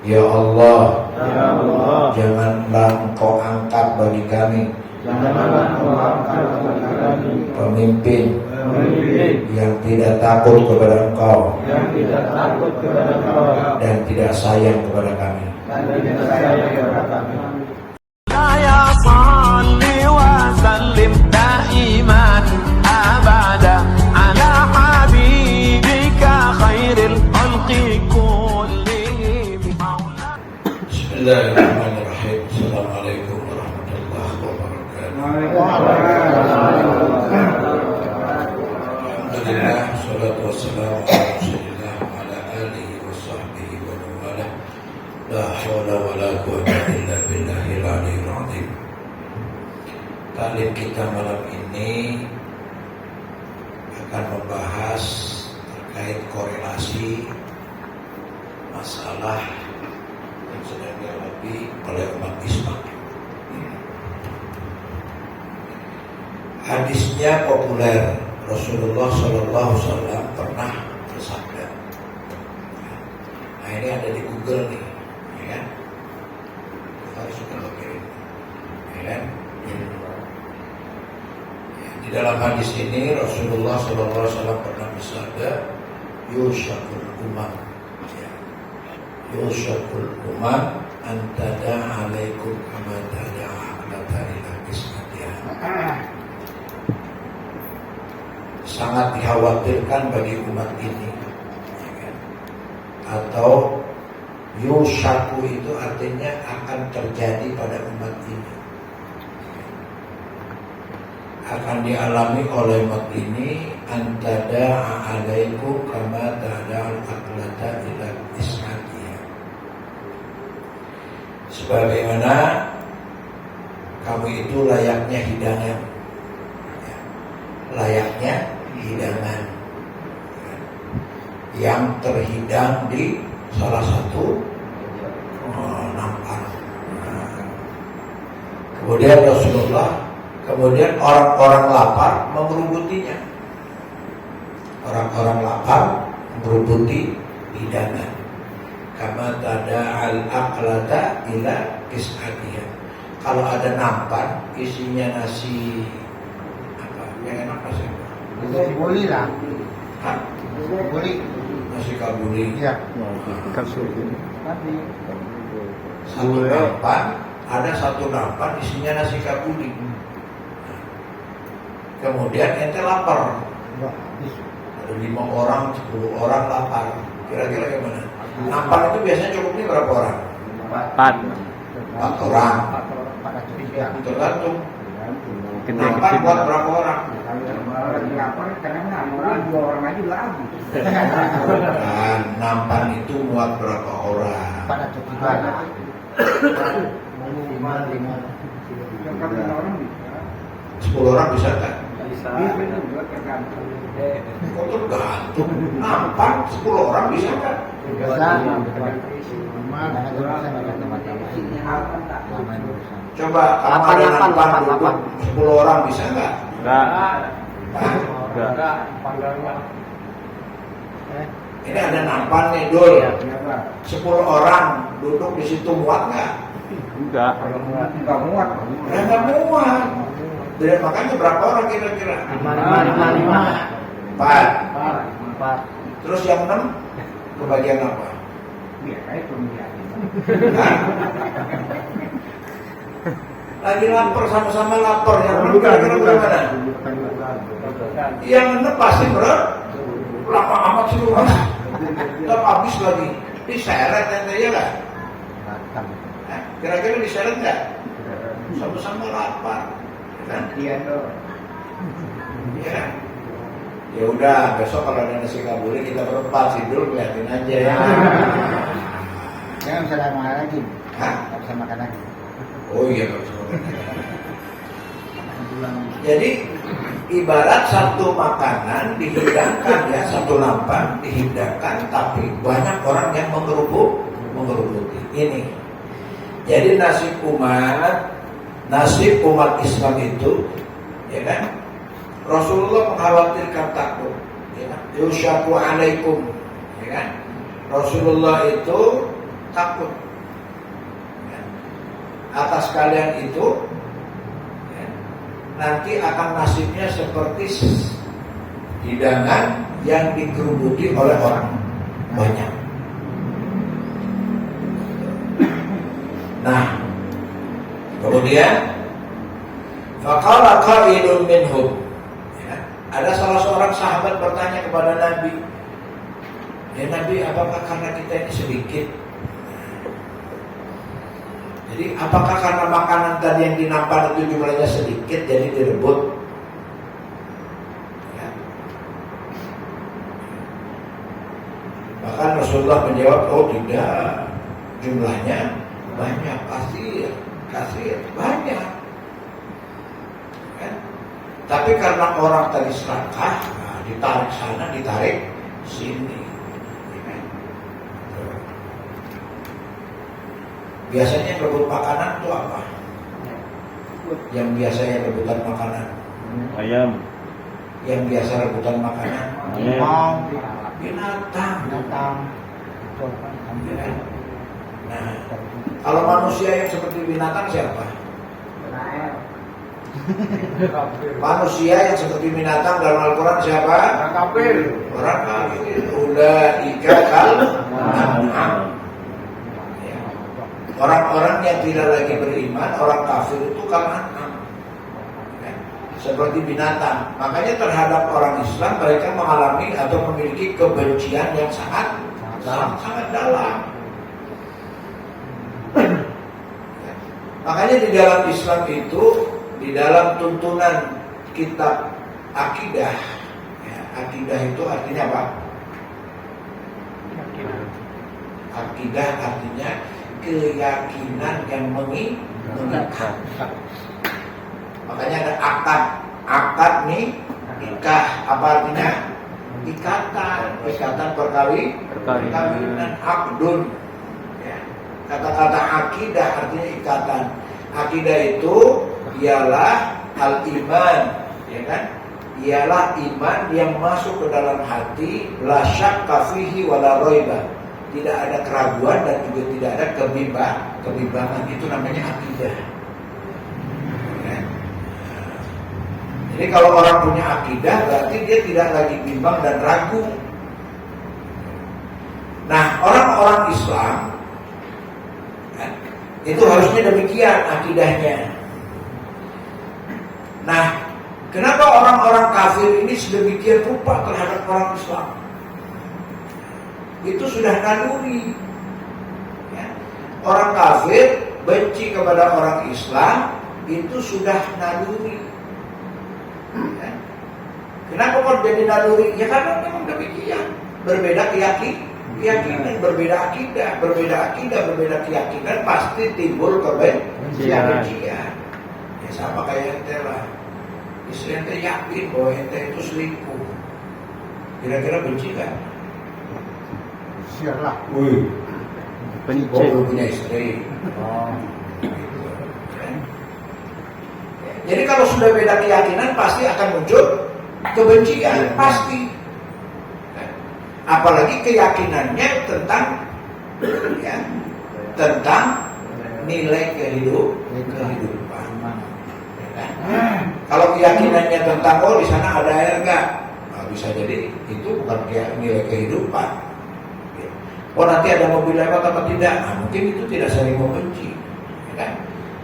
Ya Allah, Ya Allah, janganlah Engkau angkat bagi kami janganlah Engkau angkat bagi kami pemimpin pemimpin yang tidak takut kepada Engkau yang tidak takut kepada Engkau dan tidak sayang kepada kami. dan tidak sayang kepada kami. يا صل وسلم دائما أبدا على حبيبك خير الخلق كلهم. Bismillahirrahmanirrahim. Assalamualaikum warahmatullahi wabarakatuh. Alhamdulillah, salatu wassalamu ala rasulillah wa ala alihi wa sahbihi wa mawalah. La hawla wa la quwwata illa billahil aliyyil azim. Taklim kita malam ini akan membahas terkait korelasi masalah yang sedang dihadapi oleh umat Islam. Hadisnya populer, Rasulullah SAW pernah bersabda. Nah, ini ada di Google nih, ya kan? Harus kita kirim, ya kan? Ya, di dalam hadis ini Rasulullah SAW pernah bersabda, Yushakul umam, Yushakul umam antada alaikum kama tada'a alata ila kismatiha. Sangat dikhawatirkan bagi umat ini, ya kan? Atau yushaku itu artinya akan terjadi pada umat ini, akan dialami oleh umat ini antada alaikum kama tada'a alata ila kismatiha. Sebagaimana kamu itu layaknya hidangan, ya, layaknya hidangan, ya, yang terhidang di salah satu nampan. Kemudian orang-orang lapar mengerubutinya. Orang-orang lapar mengerubuti hidangan. Kama tada al-aqlata ila kis'atiha. Kalau ada nampan isinya nasi apa? Yang enak nasi apa? Kabuli lah. Hah? Kabuli. Nasi kabuli. Iya. Satu nampan, ada satu nampan isinya nasi kabuli. Kemudian ente lapar. Ada 5 orang, 10 orang lapar. Kira-kira gimana? Nampan itu biasanya cukupnya berapa orang? 4 orang. Tergantung. Nampan buat berapa orang? Dan nampan itu muat berapa orang? Pada cukup 10 orang bisa kan? Bisa. Kok tergantung? Nampan 10 orang bisa kan? Coba kamu ada nampan duduk 10 orang bisa nggak? Enggak. Ini ada nampan nih Dul, 10 orang duduk di situ muat nggak? Enggak. Enggak muat. Ya nggak muat. Dan makanya berapa orang kira-kira? 4. Terus yang 6 kebagian apa? Hah? Lagi lapar, sama-sama lapar. Yang 6 kira-kira berapa? Yang 6 pasti berat. Lama amat sih lu. Tetap habis lagi. Diseret nanti ya nggak? Kira-kira diseret nggak? Sama-sama lapar. Kan? Iya tuh. Ya. Ya udah, besok kalau ada nasi kabuli kita berempat tidur liatin aja ya. Jangan bisa makan lagi. Hah? Nggak bisa makan lagi. Oh iya, nggak bisa makan lagi. Jadi ibarat satu makanan dihidangkan ya, satu nampan dihidangkan, tapi banyak orang yang mengerubuti. Ini. Jadi nasib umat Islam itu, ya kan? Rasulullah mengkhawatirkan takut, ya kan? Yushaku alaikum, ya kan? Rasulullah itu takut. Ya. Atas kalian itu ya, nanti akan nasibnya seperti hidangan yang dikerubuti oleh orang banyak. Nah, kemudian faqala qailun minhum, ya, ada salah seorang sahabat bertanya kepada Nabi, ya Nabi, apakah karena kita ini sedikit? Jadi apakah karena makanan tadi yang dinampan itu jumlahnya sedikit jadi direbut? Ya. Bahkan Rasulullah menjawab, oh tidak, jumlahnya banyak, kasir banyak. Ya. Tapi karena orang tadi serakah, nah, ditarik sana, ditarik sini. Ya. Biasanya rebut makanan itu apa? Yang biasanya rebutan makanan. Ayam. Yang biasa rebutan makanan. Ayam. Binatang. Ya. Nah, Nah, kalau manusia yang seperti binatang siapa? Manusia yang seperti binatang dalam Al-Quran siapa? orang kafir. Orang kafir. Ulaika kal an'am. Ya. Orang-orang yang tidak lagi beriman, orang kafir itu kal an'am. Ya. Seperti binatang. Makanya terhadap orang Islam mereka mengalami atau memiliki kebencian yang sangat dalam. Ya. Makanya di dalam Islam itu, di dalam tuntunan kitab akidah, ya, akidah itu artinya apa? Akidah artinya keyakinan yang mengikat. Makanya ada akad nih, nikah, apa artinya? Ikatan perkawinan, akdun. Ya. Kata-kata akidah artinya ikatan. Akidah itu ialah al-iman, ya kan? Ialah iman yang masuk ke dalam hati, la syakka fihi wa la raiba. Tidak ada keraguan dan juga tidak ada kebimbangan. Itu namanya akidah. Ya. Jadi kalau orang punya akidah berarti dia tidak lagi bimbang dan ragu. Nah, orang-orang Islam itu harusnya demikian akidahnya. Nah, kenapa orang-orang kafir ini sedemikian rupa terhadap orang Islam? Itu sudah naluri. Ya. Orang kafir benci kepada orang Islam itu sudah naluri. Ya. Kenapa kok jadi naluri? Ya karena memang demikian. Berbeda keyakinan, berbeda akidah, berbeda keyakinan pasti timbul kebencian. Ya sama kayak ente lah. Istri ente yakin bahwa ente itu selingkuh. Kira-kira benci kan? Sialah. Wih, Benci. belum punya istri. Oh. Gitu. Kan? Jadi kalau sudah beda keyakinan pasti akan muncul kebencian, pasti. Apalagi keyakinannya tentang ya, tentang nilai kehidupan. Ya kan? Kalau keyakinannya tentang di sana ada air enggak, nah, bisa jadi itu bukan nilai kehidupan. Ya. Nanti ada mobil lewat apa tidak, nah, mungkin itu tidak saling membenci. Ya kan?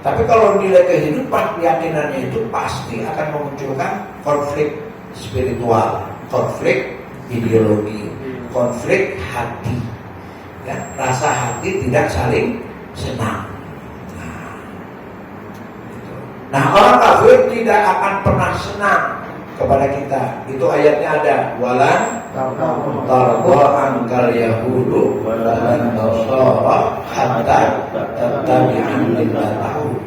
Tapi kalau nilai kehidupan keyakinannya itu pasti akan memunculkan konflik spiritual, konflik ideologi, konflik hati, ya, rasa hati tidak saling senang. Nah, orang kafir tidak akan pernah senang kepada kita. Itu ayatnya ada. Walan tarda ankal yahudu walan nasara hatta tattabi'a millatahu.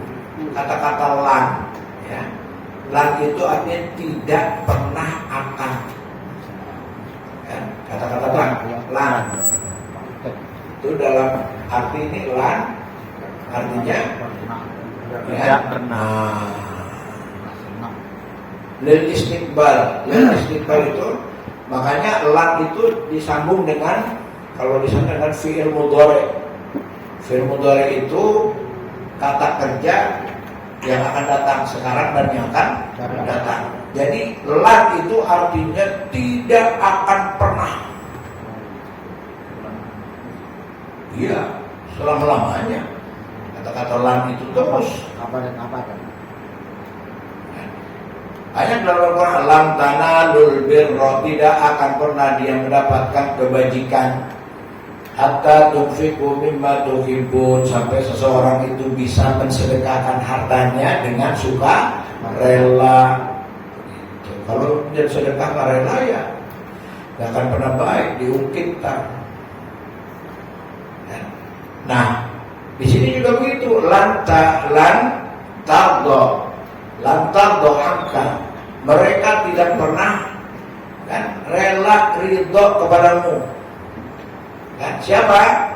Kata-kata lan, ya. Lan itu artinya tidak pernah akan. Kata-kata lan itu dalam arti ini lan artinya tidak pernah. Lil istiqbal itu makanya lan itu disambung dengan kalau di sana dengan fi'il mudhari. Fi'il mudhari itu kata kerja yang akan datang sekarang dan yang akan datang. Jadi lan itu artinya tidak akan pernah. Iya, selama-lamanya. Kata-kata lan itu terus. Apa dan apa kan? Banyak dalam Al-Quran, lam tanalul birra, tidak akan pernah dia mendapatkan kebajikan hatta tunfiqu mimma tuhibbun, sampai seseorang itu bisa mensedekahkan hartanya dengan suka rela. Gitu. Kalau dia sedekah nggak rela ya nggak akan pernah baik, diungkitkan. Nah, di sini juga begitu, lan tardo hamka, mereka tidak pernah kan rela ridho kepadamu. Kan siapa?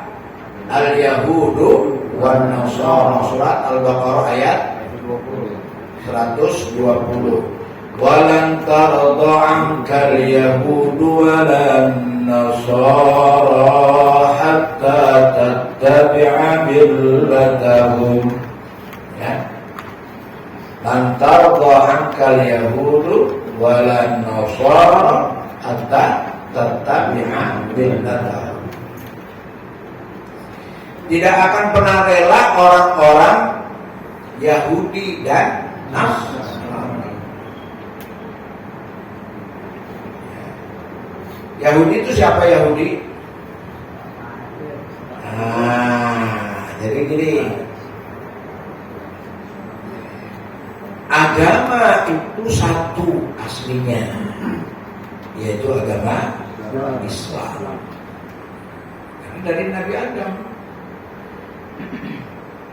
Al-Yahudu wan Nasara, surat Al-Baqarah ayat 120. Walan tardo anka al-Yahudu walan Nasara hatta tattabi'a millatahum. Ya. Lan tardo anka al-Yahudu walan Nasara hatta tattabi'a millatahum. Tidak akan pernah rela orang-orang Yahudi dan Nasrani. Yahudi itu siapa Yahudi? Jadi gini, agama itu satu aslinya, yaitu agama Islam. Karena dari Nabi Adam.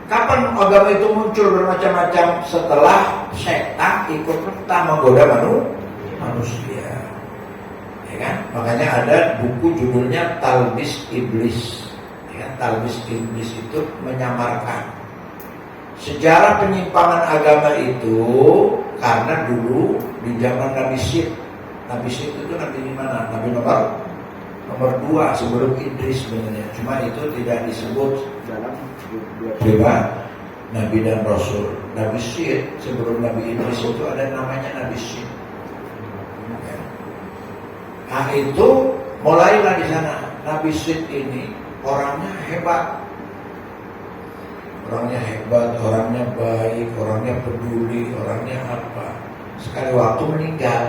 Kapan agama itu muncul bermacam-macam? Setelah setan ikut serta menggoda manusia. Ya kan? Makanya ada buku judulnya Talbis Iblis. Ya, Talbis Iblis itu menyamarkan sejarah penyimpangan agama itu karena dulu di zaman Nabi Syed. Nabi Syed itu nabi di mana? Nabi nomor 2 sebelum Idris sebenarnya. Cuma itu tidak disebut dalam beba Nabi dan Rasul. Nabi Syed sebelum Nabi Idris itu ada namanya Nabi Syed. Nah itu mulailah di sana. Nabi Syed ini orangnya hebat, orangnya baik, orangnya peduli, orangnya apa. Sekali waktu meninggal.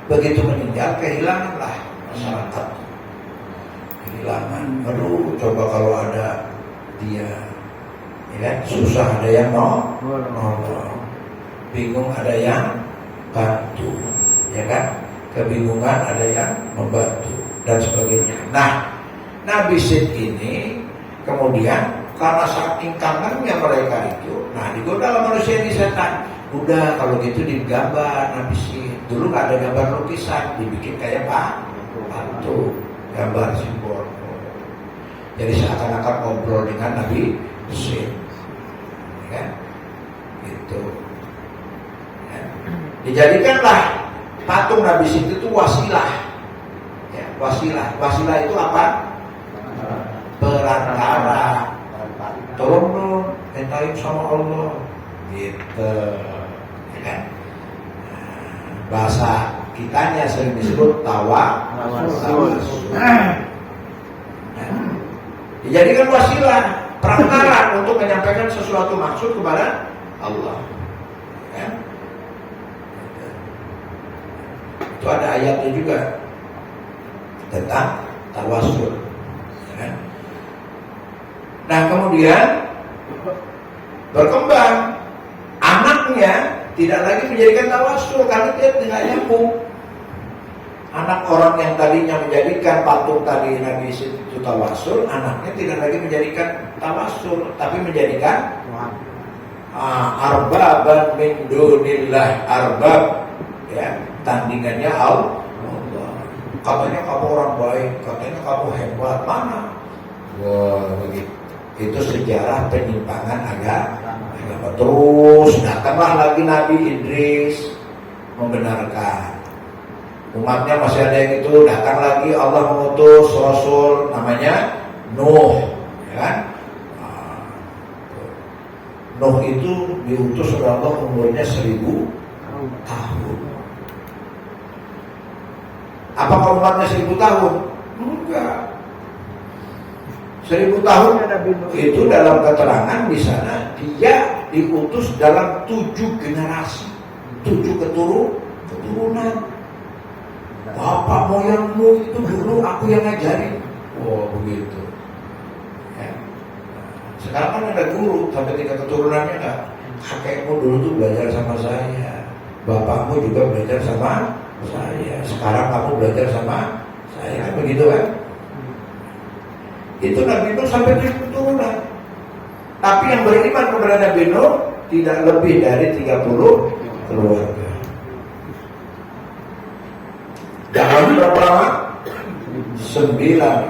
Begitu meninggal kehilanganlah masyarakat. Kehilangan. Aduh, coba kalau ada dia, ya kan? Susah ada yang nolong, bingung ada yang bantu, ya kan? Kebingungan ada yang membantu dan sebagainya. Nah, Nabi Syed ini kemudian karena saking kangennya mereka itu, nah digoda manusia ini setan. Udah kalau gitu digambar Nabi Syed. Dulu nggak ada gambar lukisan, dibikin kayak batu, gambar simbol. Jadi seakan-akan ngobrol dengan Nabi Syed, ya, gitu. Ya. Dijadikanlah patung Nabi Syed itu wasilah. Ya, wasilah itu apa? Perantara. Tolong mintain sama Allah, gitu, ya kan? Bahasa kitanya sering disebut tawasul. Dijadikan wasilah, perantara untuk menyampaikan sesuatu maksud kepada Allah. Ya. Itu ada ayatnya juga tentang tawasul. Ya. Nah kemudian berkembang, anaknya tidak lagi menjadikan tawasul karena dia tidak nyambung. Anak orang yang tadinya menjadikan patung tadi Nabi itu tawasul, anaknya tidak lagi menjadikan tawasul, tapi menjadikan arbaban min dunillah, arbab, ya, tandingannya Allah. Katanya kamu orang baik, katanya kamu hebat, mana? Wah, begitu. Itu sejarah penyimpangan agama. Terus datanglah lagi Nabi Idris membenarkan. Umatnya masih ada yang itu, datang lagi Allah mengutus Rasul namanya Nuh, ya kan? Nuh itu diutus oleh Allah umurnya 1000 tahun. Apakah umatnya 1000 tahun? Enggak. 1000 tahun itu dalam keterangan di sana dia diutus dalam 7 generasi, 7 keturunan. Bapak moyangmu itu dulu aku yang ngajarin. Oh begitu. Ya. Sekarang kan ada guru sampai 3 keturunannya enggak. Kakekmu dulu tuh belajar sama saya, bapakmu juga belajar sama saya. Sekarang kamu belajar sama saya, kan begitu kan? Itu Nabi Nuh sampai 7 keturunan. Tapi yang beriman kepada Nabi Nuh tidak lebih dari 30 keluarga. Dalam berapa lama? 950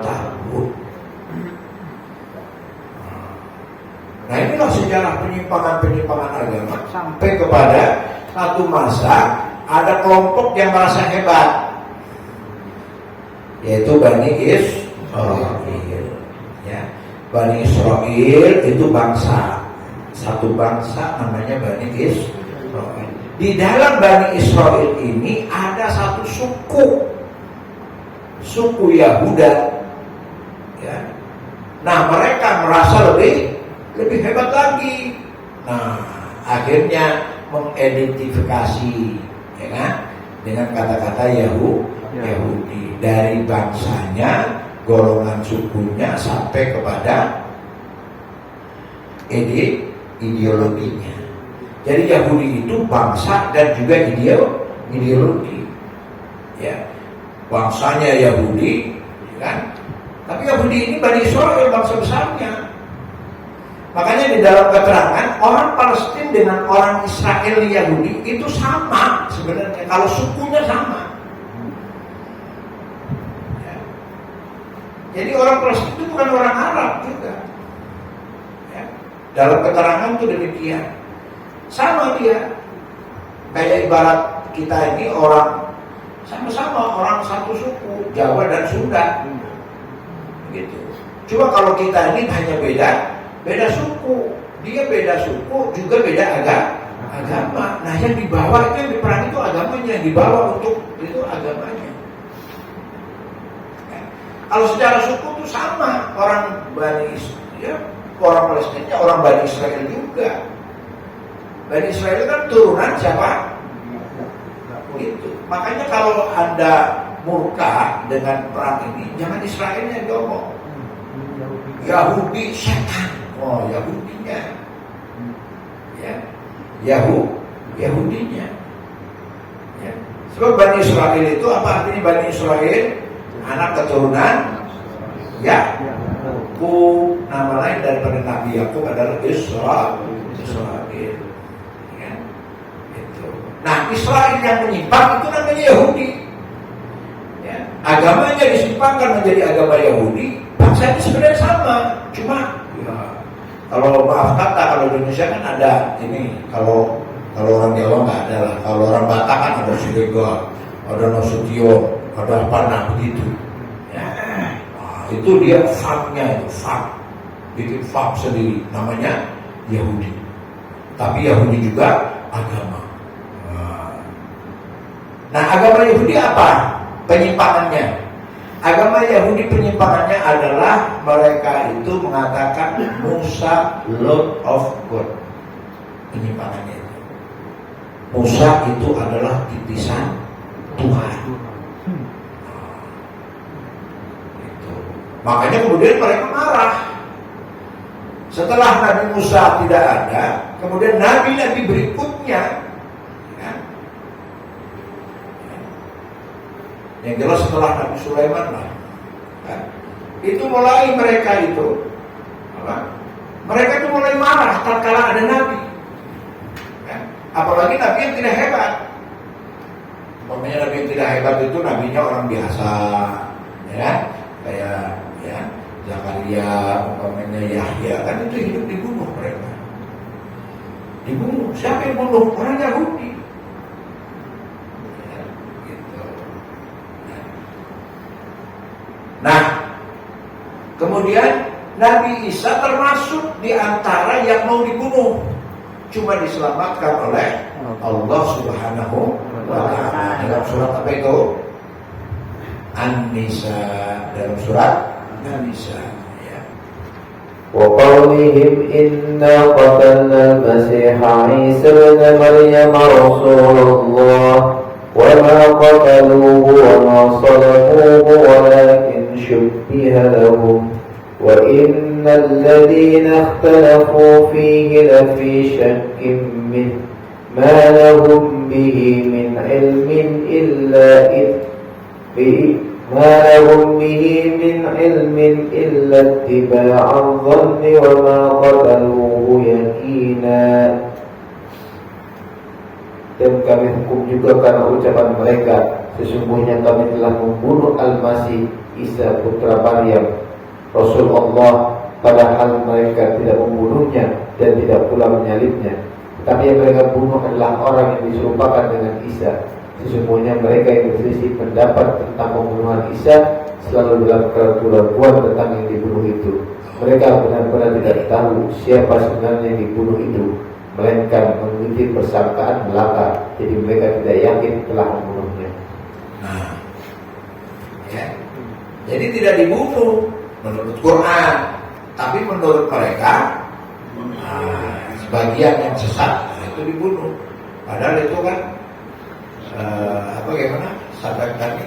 tahun. Nah inilah sejarah penyimpangan agama sampai kepada satu masa ada kelompok yang merasa hebat, yaitu Bani Israel. Ya, Bani Israel itu bangsa, satu bangsa namanya Bani Israel. Di dalam Bani Israel ini ada satu suku Yahuda. Ya. Nah mereka merasa lebih hebat lagi. Nah akhirnya mengidentifikasi, ya kan, dengan kata-kata Yahudi dari bangsanya, golongan sukunya sampai kepada ideologinya. Jadi Yahudi itu bangsa dan juga ideologi. Ya, bangsanya Yahudi, ya kan? Tapi Yahudi ini Bani Israel bangsa besarnya. Makanya di dalam keterangan orang Palestina dengan orang Israel Yahudi itu sama sebenarnya. Kalau sukunya sama. Ya. Jadi orang Palestina itu bukan orang Arab juga. Ya. Dalam keterangan itu demikian. Sama dia. Kayak ibarat kita ini orang sama-sama orang satu suku, Jawa dan Sunda. Gitu. Cuma kalau kita ini hanya beda suku. Dia beda suku juga beda agama. Nah yang dibawa itu, yang diperang itu agamanya, yang dibawa untuk itu agamanya. Ya. Kalau secara suku itu sama, orang Bani Israel, ya, orang Palestina, orang Bani Israel juga. Bani Israel kan turunan siapa? Itu. Makanya kalau Anda murka dengan perang ini, jangan Israelnya yang diomong. Yahudi setan. Oh, Yahudinya. Ya. Yahudinya. Ya. Sebab Bani Israel itu apa artinya Bani Israel? Anak keturunan Yakub. Nama lain daripada Nabi Yakub adalah Israel. Ya. Itu. Nah, Israel yang menyimpang itu namanya Yahudi. Ya. Agamanya disimpangkan menjadi agama Yahudi. Bangsa itu sebenarnya sama, cuma ya, kalau maaf kata, kalau Indonesia kan ada ini, kalau orang Jawa nggak ada lah. Kalau orang Batak kan ada Siregar, ada Nasution, ada apa nah begitu. Ya, nah, itu dia faknya itu bikin fak sendiri, namanya Yahudi. Tapi Yahudi juga agama. Nah agama Yahudi apa penyimpangannya? Agama Yahudi penyimpangannya adalah mereka itu mengatakan Musa Lord of God. Penyimpangannya itu. Musa itu adalah titisan Tuhan. Itu. Makanya kemudian mereka marah. Setelah Nabi Musa tidak ada, kemudian nabi-nabi berikutnya, ya, yang jelas setelah Nabi Sulaiman lah, kan? Itu mulai mereka itu, apa? Mereka itu mulai marah tatkala ada Nabi, kan? Apalagi Nabi yang tidak hebat. Umpamanya Nabi yang tidak hebat itu nabinya orang biasa, ya, kayak ya Zakaria, umpamanya Yahya, kan itu hidup dibunuh mereka. Dibunuh. Siapa yang bunuh? Orang Yahudi. Nah, kemudian Nabi Isa termasuk di antara yang mau dibunuh, cuma diselamatkan oleh Allah Subhanahu wa Ta'ala. Dalam surat apa itu? An-Nisa, dalam surat An-Nisa. وقولهم إنا قتلنا المسيح عيسى ابن مريم رسول الله وما قتلوه وما صلبوه ولكن شبه لهم وإن الذين اختلفوا فيه لفي شك منه ما لهم به من علم إلا اتباع الظن وما قتلوه يقينا. Dan kami hukum juga karena ucapan mereka, sesungguhnya kami telah membunuh Al-Masih Isa putra Maryam Rasul Allah, padahal mereka tidak membunuhnya dan tidak pula menyalibnya. Tapi yang mereka bunuh adalah orang yang diserupakan dengan Isa. Sesungguhnya mereka yang berselisih pendapat tentang pembunuhan Isa selalu dalam keraguan tentang yang dibunuh itu. Mereka benar-benar tidak tahu siapa sebenarnya yang dibunuh itu, melainkan mengikuti persangkaan belaka. Jadi mereka tidak yakin telah membunuhnya. Nah, ya. Jadi tidak dibunuh menurut Quran, tapi menurut mereka sebagian yang sesat itu dibunuh. Padahal itu kan bagaimana sahabat tadi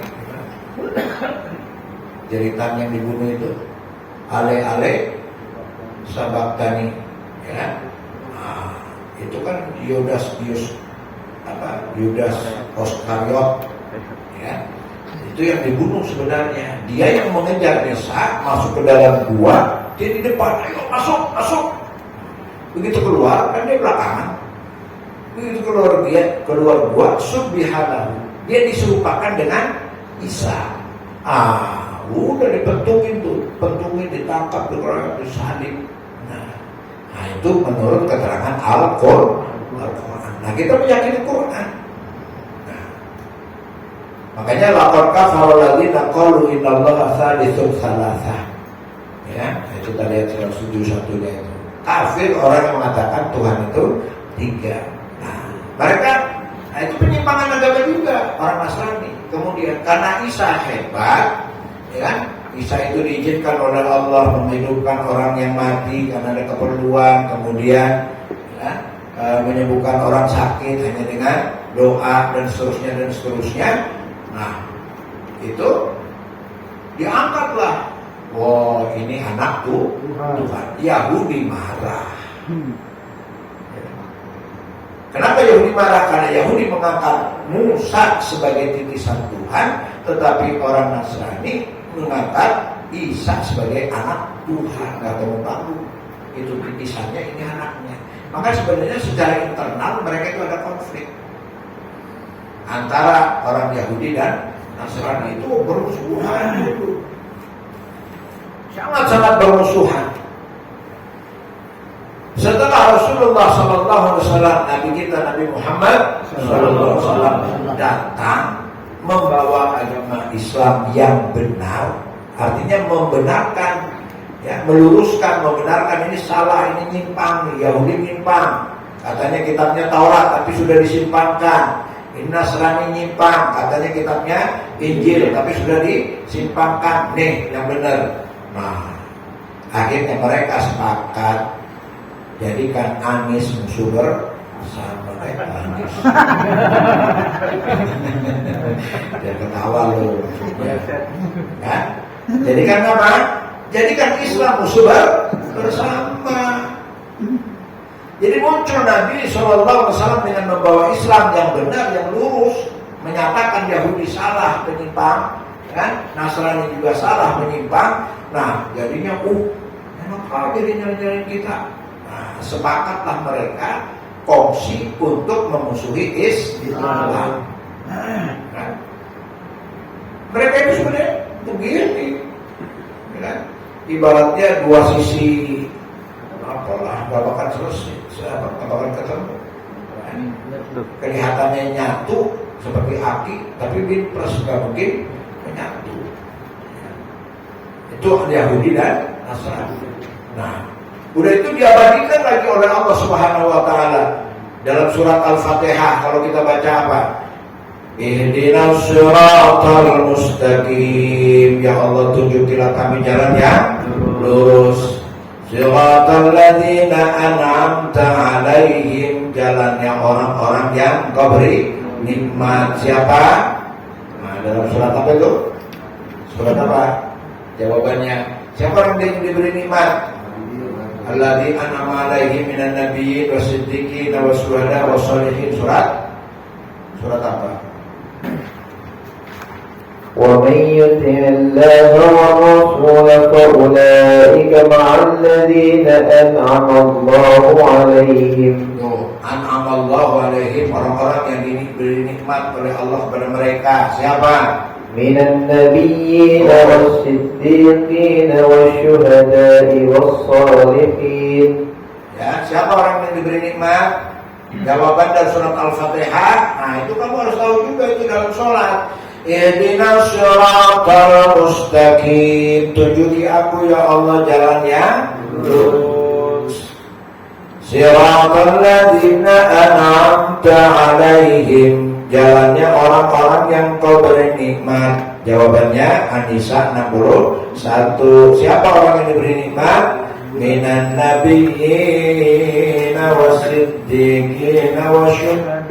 jeritan yang dibunuh itu ale-ale sabaktani, ya. Itu kan Yudas Iskariot, ya. Itu yang dibunuh sebenarnya. Dia yang mengejar Isa masuk ke dalam gua, dia di depan, ayo masuk. Begitu keluar, kan dia belakangan. Begitu keluar gua, subhanahu, dia diserupakan dengan Isa. Udah dipentungin tuh, ditangkap, disalib. Nah, itu menurut keterangan Al-Quran. Nah, kita meyakini Quran. Nah, makanya laqad kafara alladziina qalu innallaha tsalitsu tsalatsa. Ya, itu tadi ayat 171-nya itu. Kafir orang yang mengatakan Tuhan itu 3. Nah, itu penyimpangan agama juga orang Nasrani. Kemudian karena Isa hebat, ya kan? Isa itu diizinkan oleh Allah menghidupkan orang yang mati karena ada keperluan, kemudian ya, menyembuhkan orang sakit hanya dengan doa dan seterusnya. Nah, itu diangkatlah. Oh, ini anak Tuhan. Yahudi marah. Kenapa Yahudi marah? Karena Yahudi mengangkat Musa sebagai titisan Tuhan, tetapi orang Nasrani mengangkat Isa sebagai anak Tuhan. Gak tahu itu titisannya, ini anaknya. Maka sebenarnya secara internal mereka itu ada konflik antara orang Yahudi dan Nasrani. Itu bermusuhan dulu, sangat-sangat bermusuhan. Setelah Rasulullah SAW, Nabi kita Nabi Muhammad SAW datang membawa agama Islam yang benar, artinya membenarkan, ya, meluruskan, membenarkan ini salah, ini nyimpang, Yahudi nyimpang, katanya kitabnya Taurat tapi sudah disimpangkan. Ini Nasrani nyimpang, katanya kitabnya Injil tapi sudah disimpangkan. Nih yang benar. Nah, akhirnya mereka sepakat jadikan Anies musuh bersama. Anies. Jangan ketawa loh. Ya. Jadikan apa? Jadikan Islam musuh bersama. Jadi muncul Nabi SAW dengan membawa Islam yang benar, yang lurus, menyatakan Yahudi salah, menyimpang, kan? Nasrani juga salah, menyimpang. Nah, jadinya enak aja nyari-nyari kita. Nah, sepakatlah mereka kongsi untuk memusuhi Islam. Kan? Mereka itu sebenarnya begini, kan? Ibaratnya dua sisi apalah, gak bakal selesai, gak bakal ketemu. Kelihatannya nyatu seperti api, tapi binpres gak mungkin menyatu. Itu Yahudi dan Nasrani. Nah, udah itu diabadikan lagi oleh Allah Subhanahu wa taala dalam surat Al-Fatihah. Kalau kita baca apa? Ihdinas siratal mustaqim. Ya Allah, tunjukilah kami jalan yang lurus. Siratal ladzina an'amta 'alaihim, jalannya orang-orang yang Kau beri nikmat. Siapa? Nah, dalam surat apa itu? Surat apa? Jawabannya, siapa orang yang diberi nikmat? Alladzina an'ama 'alaihim minan nabiyyin wasiddiqin wasyuhada wassalihin. Surat apa? ومن يطع الله والرسول فأولئك مع الذين أنعم الله عليهم. An'amallahu alaihim, orang-orang yang diberi nikmat oleh Allah kepada mereka. Siapa? Minan nabiyyin was-siddiqin wasyuhada'i was-salihin. Ya, siapa orang yang diberi nikmat? Jawaban dari surat Al-Fatihah. Nah, itu kamu harus tahu juga itu dalam sholat. Ihdinas siratal mustaqim, tunjuki aku ya Allah jalan yang lurus. Siratal ladzina an'amta 'alaihim, jalannya orang-orang yang Kau beri nikmat. Jawabannya An-Nisa 61. Siapa orang yang diberi nikmat? Minan nabiyyin wasiddiqin wasyuhada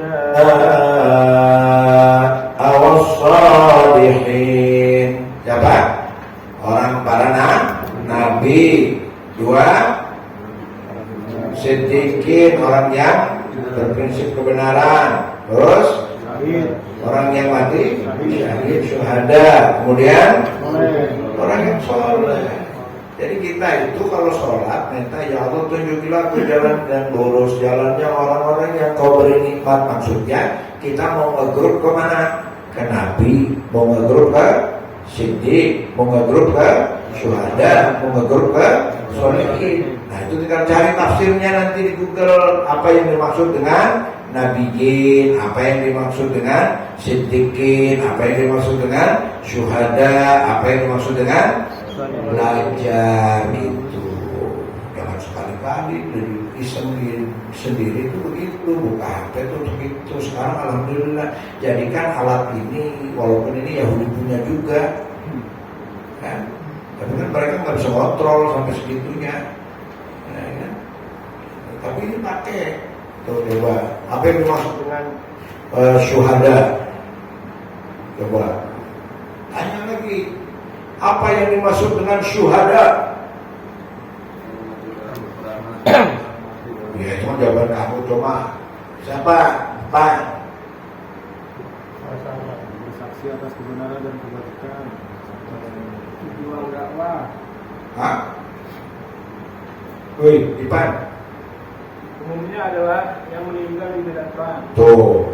was-salihin. Siapa? Orang para nabi. 2, siddiqin, orang yang berprinsip kebenaran. Terus orang yang mati syahid, syuhada. Kemudian orang yang soleh. Jadi kita itu kalau sholat minta, ya Allah tunjukilah ke jalan yang lurus, jalannya orang-orang yang Kau beri nikmat. Maksudnya kita mau ngegrup kemana? Ke Nabi, mau ngegrup ke Siddiq, mau ngegrup ke Syuhada, mau ngegrup ke Sholihin. Nah itu kita cari tafsirnya nanti di Google. Apa yang dimaksud dengan Nabiyyin, apa yang dimaksud dengan Siddiqin, apa yang dimaksud dengan Syuhada, apa yang dimaksud dengan belajar itu. Jangan sekali-kali iseng sendiri itu begitu, buka HP itu begitu. Sekarang alhamdulillah jadikan alat ini, walaupun ini Yahudi punya juga kan, tapi kan mereka nggak bisa kontrol sampai segitunya ya, kan? Tapi ini pakai tuh, coba apa yang dimaksud dengan syuhada, coba tanya lagi. Apa yang dimaksud dengan syuhada? Ya itu kan jawaban kamu. Coba siapa? Pak? Bersaksi atas kebenaran dan kebajikan. Jual dakwah. Hah? Woi, Ipan. Umumnya adalah yang meninggal di medan perang. Tuh,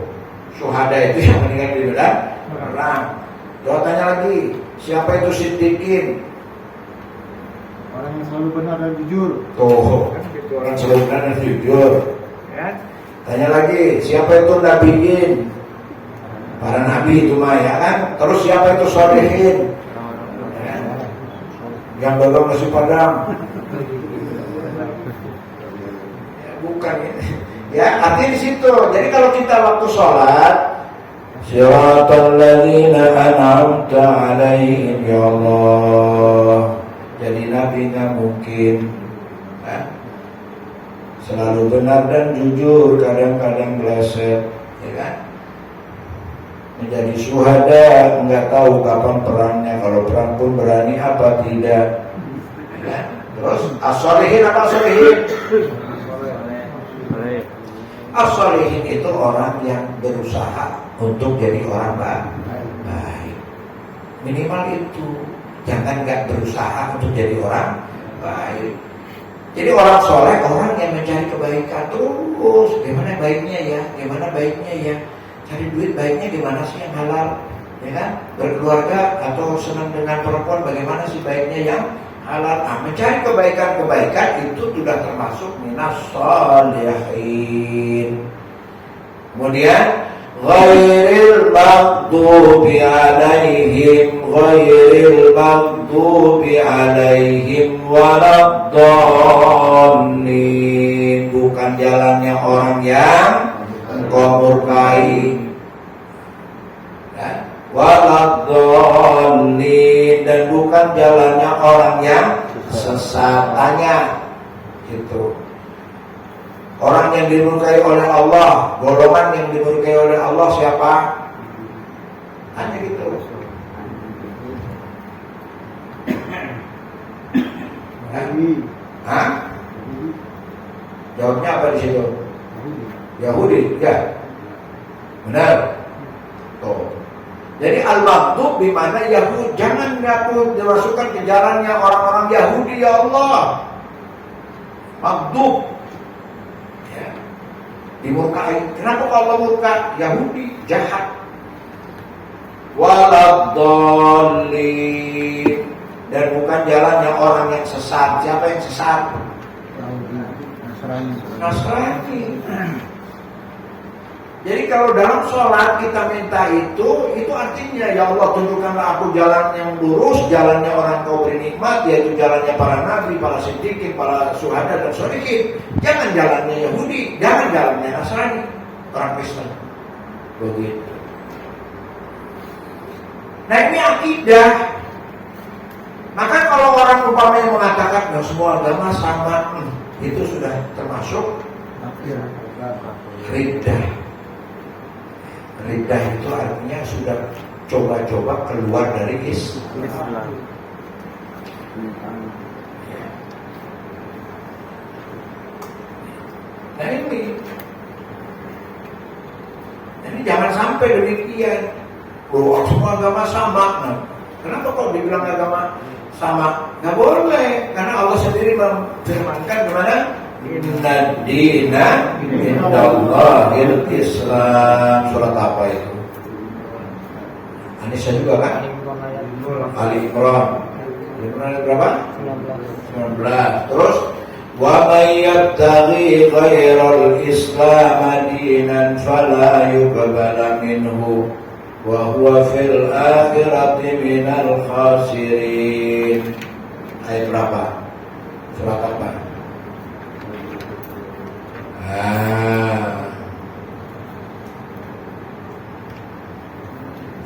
syuhada itu yang meninggal di medan perang. Coba tanya lagi, siapa itu siddiqin? Orang yang selalu benar dan jujur. Tuh, orang selalu benar dan jujur. Ya. Tanya lagi, siapa itu nabiyyin? Para nabi itu mah ya kan. Terus siapa itu sholihin? Ya. Yang dagang nasi padang. Ya, bukan ya. Ya, artinya di situ. Jadi kalau kita waktu sholat, siratal ladzina an'amta 'alaihim, ya Allah. Jadi nabi nggak mungkin kan? Selalu benar dan jujur, kadang-kadang meleset, ya kan? Menjadi syuhada, nggak tahu kapan perangnya, kalau perang pun berani apa tidak, ya kan? Terus as-sholihin apa as-sholihin? As-sholihin itu orang yang berusaha untuk jadi orang baik. Minimal itu. Jangan nggak berusaha untuk jadi orang baik. Jadi orang soleh, orang yang mencari kebaikan terus. Gimana baiknya ya? Gimana baiknya ya? Cari duit baiknya gimana sih yang halal? Ya kan? Berkeluarga atau senang dengan perempuan, bagaimana sih baiknya yang halal? Mencari kebaikan-kebaikan itu sudah termasuk minas sholihin. Kemudian ghairil maghdubi alaihim waladdallin, bukan jalannya orang yang engkau murkai, waladdallin, dan bukan jalannya orang yang sesat. Tanya itu orang yang dimurkai oleh Allah, golongan yang dimurkai oleh Allah siapa? Hanya gitu. Hah? Jawabnya apa di situ? Yahudi, ya. Benar. Tuh. Jadi al-maghdub bimana Yahudi, jangan aku dimasukkan ke jalannya orang-orang Yahudi ya Allah. Maghdub. Dimurkai. Kenapa Allah murka? Yahudi jahat. Waladdallin, dan bukan jalannya orang yang sesat. Siapa yang sesat? Nasrani. Jadi kalau dalam sholat kita minta itu artinya ya Allah tunjukkanlah aku jalan yang lurus, jalannya orang kau beri nikmat, yaitu jalannya para nabi, para siddiqin, para syuhada dan sholihin. Jangan jalannya Yahudi, jangan jalannya Nasrani, orang Kristen. Begitu. Nah ini akidah. Maka kalau orang umpamanya mengatakan nah, semua agama sama, itu sudah termasuk riddah. Riddah itu artinya sudah coba-coba keluar dari Islam. Nah ini jangan sampai demikian. Semua agama sama. Nah, kenapa kok dibilang agama sama? Nggak boleh, karena Allah sendiri memfirmankan gimana? Inna dina indallahil Islam. Surat apa itu? Anissa juga kan? Ali Imran. Berapa? 19. Terus wa may yabtaghi ghairal Islam dinan fala yuqbala minhu wa huwa fil akhirati minal khasirin. Ayat berapa? Surat apa?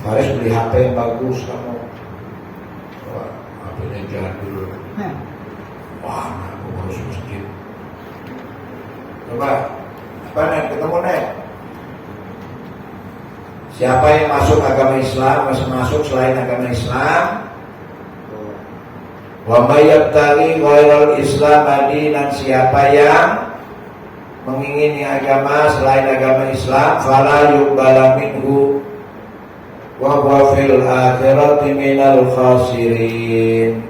Faris beli HP yang bagus kamu. Wah, HP-nya jadul. Wah, aku harus masjid. Coba, apa nih? Ketemu nih. Siapa yang masuk agama Islam, masuk selain agama Islam? Wa may yabtaghi ghairal Islam dinan, siapa yang mengingini agama selain agama Islam, fala yuqbala minhu wa huwa fil akhirati minal khasirin.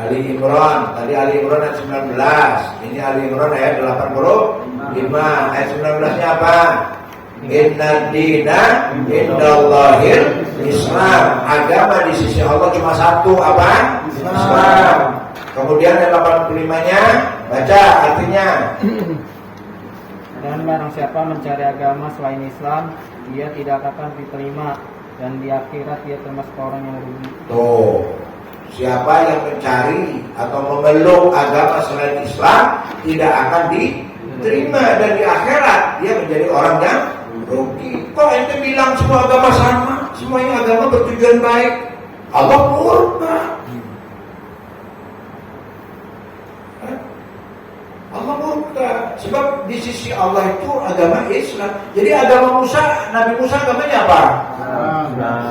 Ali Imran, tadi Ali Imran ayat 19. Ini Ali Imran ayat 85. Ayat 19-nya apa? Inna dina indallahil Islam. Agama di sisi Allah cuma satu, apa? Islam. Kemudian ayat 85-nya baca artinya. Dan barang siapa mencari agama selain Islam, dia tidak akan diterima, dan di akhirat dia termasuk orang yang rugi. Tuh, siapa yang mencari atau memeluk agama selain Islam tidak akan diterima, dan di akhirat dia menjadi orang yang rugi. Kok ente bilang semua agama sama, semuanya agama bertujuan baik? Allah murka. Allah murka. Sebab di sisi Allah itu agama Islam. Jadi agama Musa, Nabi Musa agamanya apa?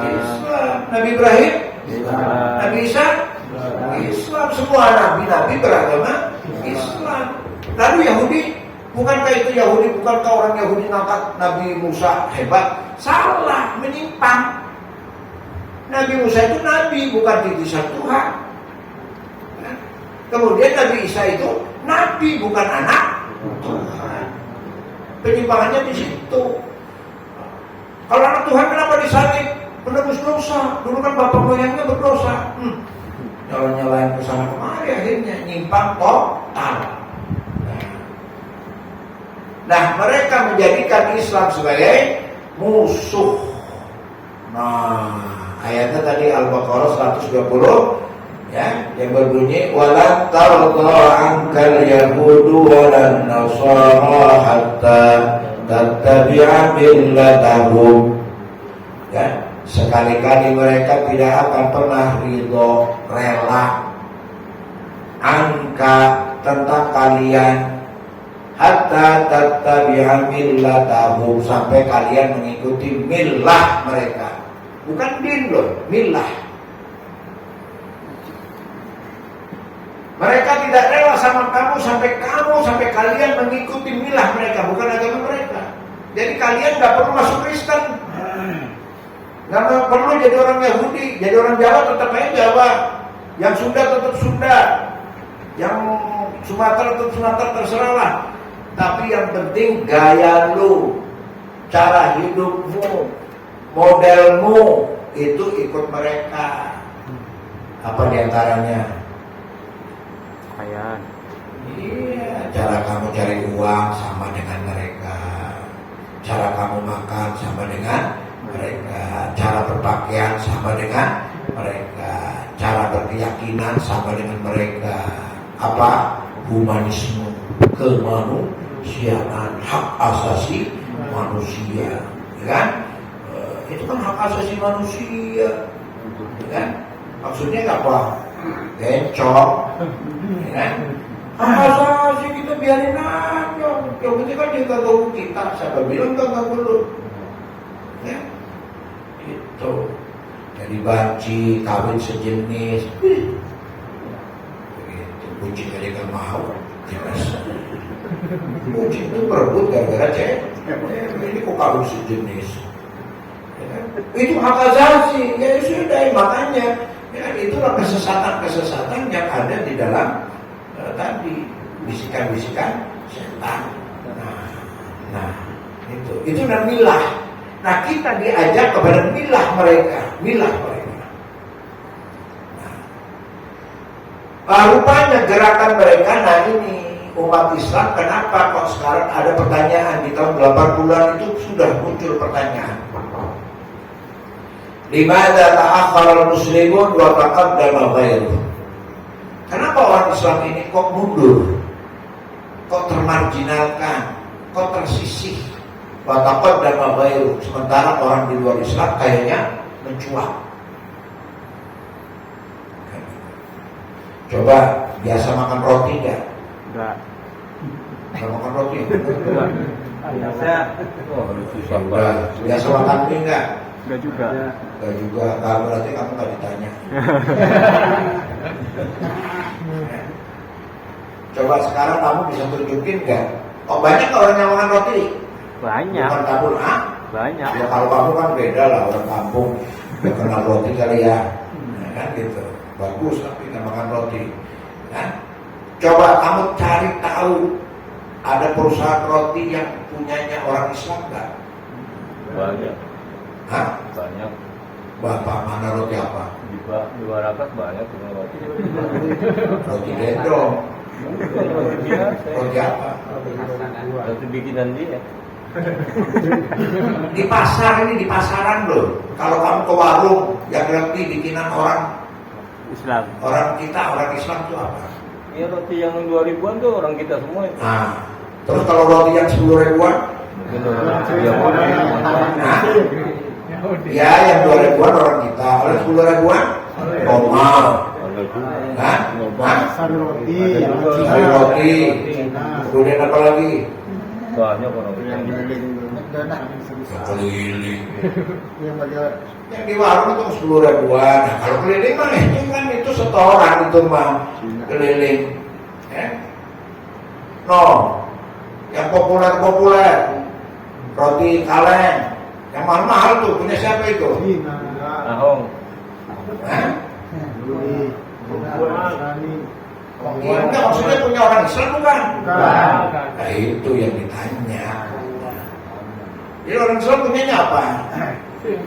Islam. Nabi Ibrahim, Nabi Isa, Islam. Semua nabi-nabi beragama Islam. Lalu Yahudi, bukankah itu Yahudi? Bukankah orang Yahudi ngangkat Nabi Musa hebat? Salah, menyimpang. Nabi Musa itu nabi, bukan titisan Tuhan. Kemudian Nabi Isa itu nabi, bukan anak Tuhan. Penyimpangannya di situ. Kalau anak Tuhan kenapa disalib? Penebus dosa. Dulu kan bapak moyangnya berdosa. Nyalain kesana kemari, akhirnya nyimpang total. Nah, mereka menjadikan Islam sebagai musuh. Nah, ayatnya tadi Al-Baqarah 120 ya, yang berbunyi wala tarda ankal yahudu walan nasara hatta tattabi'a millatahum. Ya, sekali-kali mereka tidak akan pernah ridho, rela angka tentang kalian hatta tattabi'a millatahum, sampai kalian mengikuti millah mereka. Bukan din loh, millah. Mereka tidak rela sama kamu sampai kalian mengikuti milah mereka, bukan agama mereka. Jadi kalian nggak perlu masuk Kristen, nggak perlu jadi orang Yahudi, jadi orang Jawa tetap aja Jawa, yang Sunda tetap Sunda, yang Sumatera tetap Sumatera, terserah lah. Tapi yang penting gaya lu, cara hidupmu, modelmu itu ikut mereka. Apa diantaranya? Iya, cara kamu cari uang sama dengan mereka, cara kamu makan sama dengan mereka, cara berpakaian sama dengan mereka, cara berkeyakinan sama dengan mereka. Apa? Humanisme, kemanusiaan, hak asasi manusia, ya kan? Itu kan hak asasi manusia, ya kan? Maksudnya apa? Bencong, ya kan? Asasi kita biarin aja. Yang penting kan dia gak tahu kita. Siapa bilang gak perlu, ya? Itu. Jadi banci, kawin sejenis. Begitu. Kucing aja gak mau. Kucing itu berebut gara-gara cewek. Ini kok kawin sejenis, ya kan? Itu hak asasi. Ya sudah, makanya ya, itulah kesesatan-kesesatan yang ada di dalam tadi bisikan-bisikan setan. Nah, itu milah. Nah, kita diajak kepada milah mereka. Nah, rupanya gerakan mereka. Nah, ini umat Islam, kenapa kok sekarang ada pertanyaan di tahun 80-an itu sudah muncul pertanyaan. Limadza ta'akhkhara al-muslimun wa taqaddama ghairuhum? Kenapa orang Islam ini kok mundur? Kok termarginalkan? Kok tersisih? Wa taqaddama ghairuhum, sementara orang di luar Islam kayaknya mencuat. Coba biasa makan roti enggak? Enggak. Enggak makan roti? Enggak. Biasa. Biasa makan mie enggak? Enggak juga. Enggak juga. Kalau berarti kamu enggak ditanya. Coba sekarang kamu bisa tunjukin enggak? Oh, banyak orang yang makan roti? Banyak. Bukan kamu, Banyak. Ya kalau kamu kan beda lah, orang kampung nggak kenal roti kali ya, kan gitu. Bagus tapi nggak makan roti. Kan? Coba kamu cari tahu ada perusahaan roti yang punyanya orang Islam nggak? Banyak. Hah? Banyak. Bapak mana roti apa? Di Warakat banyak punya roti. Roti gendong. Biasa. Roti apa? Roti bikinan dia. Di pasar ini, di pasaran loh. Kalau kamu ke warung yang roti bikinan orang Islam. orang kita, orang Islam itu apa? Iya, roti yang 2000-an tuh orang kita semua itu. Nah, terus kalau roti yang 10 ribuan? Mungkin orang Yahudi. Nah, ya yang 2 ribuan orang kita, kalau 10 ribuan normal. Nah, Sari roti, sari roti. Kemudian apa lagi? Banyak orang yang kita. keliling Keliling. yang bagian Yang di warung itu 10 ribuan. Nah, kalau keliling mah itu kan itu setoran itu mah keliling. No, yang populer roti kaleng, yang mahal tuh punya siapa itu? Cina, Ahong. Hah? Buli, Nasrani, Enggak, maksudnya punya orang Islam bukan? Bukan. Nah itu yang ditanya. Jadi orang Islam punyanya apa?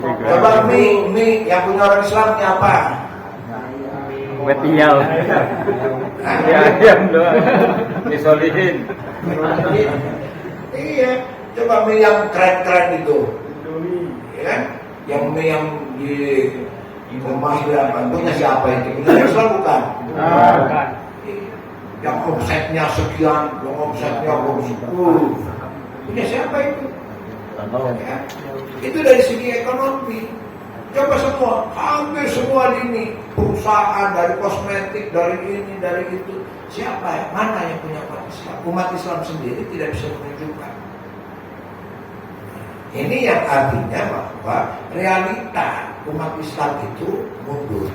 Coba mie yang punya orang Islamnya apa? Betial. Ya, ayam doang. Disolihin. Iya, coba mie yang keren-keren itu, Indomie. ya kan? Yang mie yang di rumah berapa? Punya siapa itu? Punya Islam bukan? Bukan. Yang omsetnya sekian, yang omsetnya punya siapa itu? Ya. Itu dari segi ekonomi. Coba semua, hampir semua lini perusahaan, dari kosmetik, dari ini, dari itu, siapa ya? Mana yang punya umat Islam? Umat Islam sendiri tidak bisa menunjukkan. Ini yang artinya bahwa realita umat Islam itu mundur.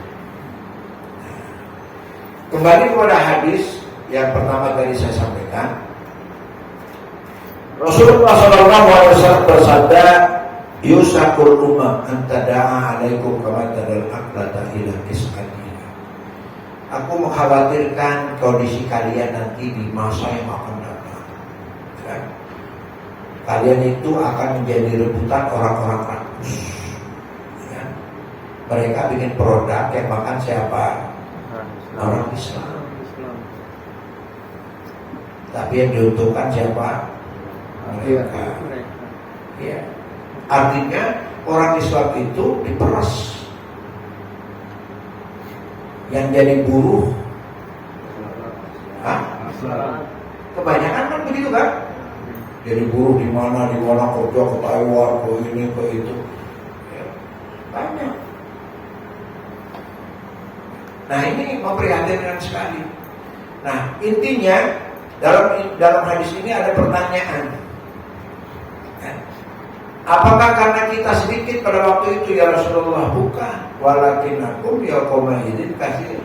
Kembali kepada hadis yang pertama tadi saya sampaikan, Rasulullah SAW bersabda, Yusakul umam antada'a alaikum kama tadal aqlata ila isqatiha. Aku mengkhawatirkan kondisi kalian nanti di masa yang akan datang. Ya. Kalian itu akan menjadi rebutan orang-orang rakus. Ya. Mereka bikin produk yang makan siapa? Orang Islam. Tapi yang diuntungkan siapa? Mereka. Ya. Artinya orang Islam itu diperas. Yang jadi buruh, kebanyakan kan begitu kan? Jadi buruh di mana kerja, ke Taiwan, ke ini, ke itu, ya, banyak. Nah ini memprihatinkan sekali. Nah intinya dalam hadis ini ada pertanyaan. Apakah karena kita sedikit pada waktu itu ya Rasulullah? Bukan. Walakinakum yaqoma idin kasir.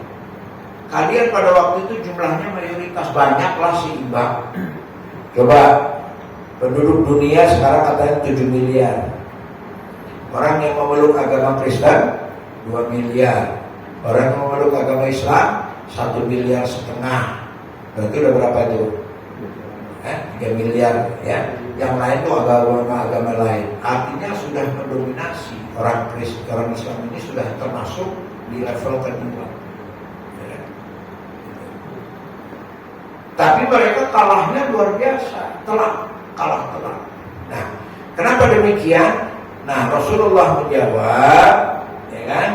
Kalian pada waktu itu jumlahnya mayoritas, banyaklah seimbang. Coba penduduk dunia sekarang katanya 7 miliar. Orang yang memeluk agama Kristen 2 miliar. Orang yang memeluk agama Islam 1,5 miliar. Berarti udah berapa itu? 3 miliar ya. Yang lain itu agama lain. Artinya sudah mendominasi. Orang Kristen, orang Islam ini sudah termasuk di level kedua ya. Tapi mereka kalahnya luar biasa, kalah telak. Nah, kenapa demikian? Nah, Rasulullah menjawab, ya kan?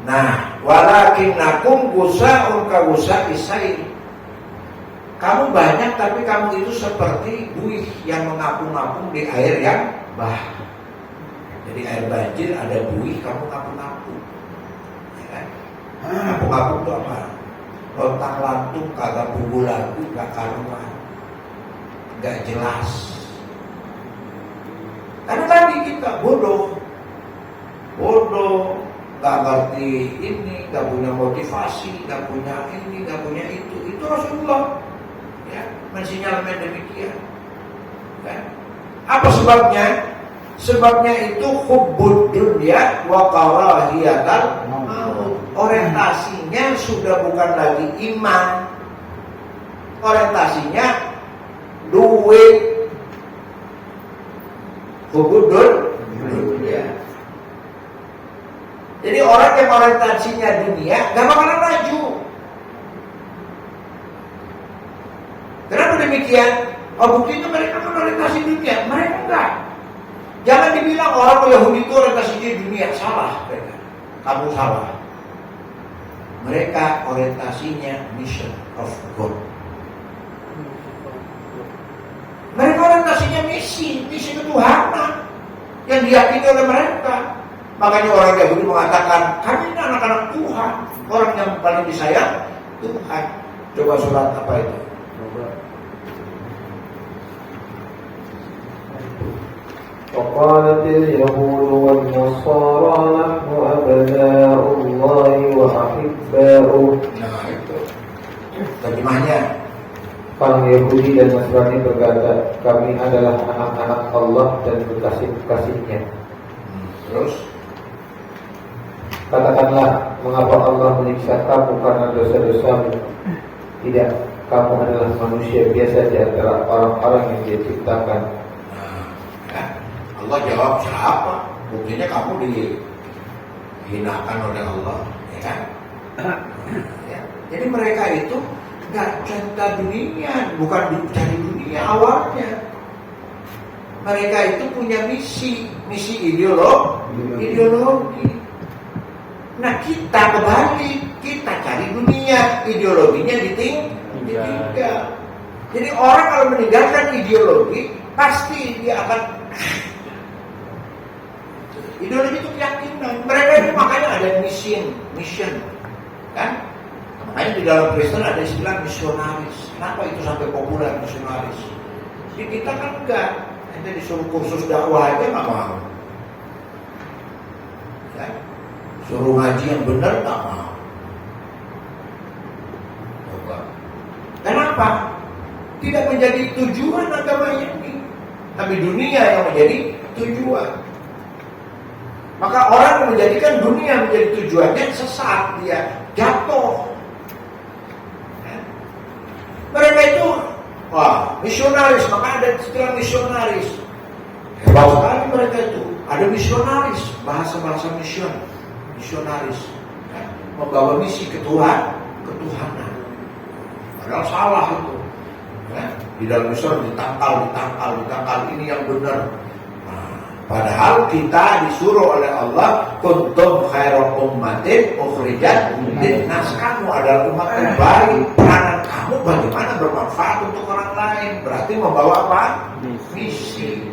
Nah, walakinnakum gusa'un ka gusa'i sayl. Kamu banyak tapi kamu itu seperti buih yang mengapung-apung di air yang bah. Jadi air banjir ada buih, kamu ngapung-ngapung. Ya kan? Ngapung-ngapung itu apa? Lontang-lantung, kagak bubu lagu, gak karuan, gak jelas. Karena tadi kita bodoh, gak ngerti ini, gak punya motivasi, gak punya ini, gak punya itu. Itu Rasulullah ya, mensinyalkan demikian kan? Apa sebabnya? Sebabnya itu hubbud dunya wa karahiyatal maut. Orientasinya sudah bukan lagi iman, orientasinya duit. Hubbud dunya. Jadi orang yang orientasinya dunia gak bakalan maju. Kenapa demikian? Oh buktinya mereka kan orientasi dunia, mereka enggak. Jangan dibilang orang Yahudi itu orientasinya dunia, salah mereka. Kamu salah. Mereka orientasinya mission of God. Mereka orientasinya misi ketuhanan yang diyakini oleh mereka. Makanya orang Yahudi mengatakan, kami ini anak-anak Tuhan, orang yang paling disayang Tuhan. Coba surat apa itu? وقالت اليهود والنصارى نحن أبناء الله وأحباؤه. Nah itu terjemahnya. Orang Yahudi dan Nasrani berkata, kami adalah anak-anak Allah dan kekasih-kekasihnya. Terus katakanlah, mengapa Allah menyiksa kamu karena dosa-dosamu? Tidak, kamu adalah manusia biasa di antara orang-orang yang Dia ciptakan. Allah jawab siapa? Buktinya kamu hinakan oleh Allah, ya kan? Ya. Jadi mereka itu nggak cinta dunia, bukan cari dunia awalnya. Mereka itu punya misi ideologi. Nah kita kebalik, kita cari dunia, ideologinya ditinggal. Jadi orang kalau meninggalkan ideologi, pasti dia akan ideologi itu keyakinan. Mereka itu makanya ada mission, kan? Makanya di dalam Kristen ada istilah misionaris. Kenapa itu sampai populer misionaris? Di kita kan enggak. Ente disuruh kursus dakwah aja nggak mau. Ya? Suruh ngaji yang benar nggak mau. Coba. Kenapa? Tidak menjadi tujuan agama ini, tapi dunia yang menjadi tujuan. Maka orang yang menjadikan dunia menjadi tujuannya sesat, dia jatuh. Mereka itu misionaris, maka ada istilah misionaris. Hebat sekali mereka itu. Ada misionaris, bahasa misionaris, membawa misi ketuhanan. Padahal salah itu. Di dalam Islam ditangkal, ini yang benar. Padahal kita disuruh oleh Allah, kuntum khairu ummatin ukhrijat linnas, kamu adalah umat terbaik. Peranan kamu bagaimana bermanfaat untuk orang lain, berarti membawa apa? Misi.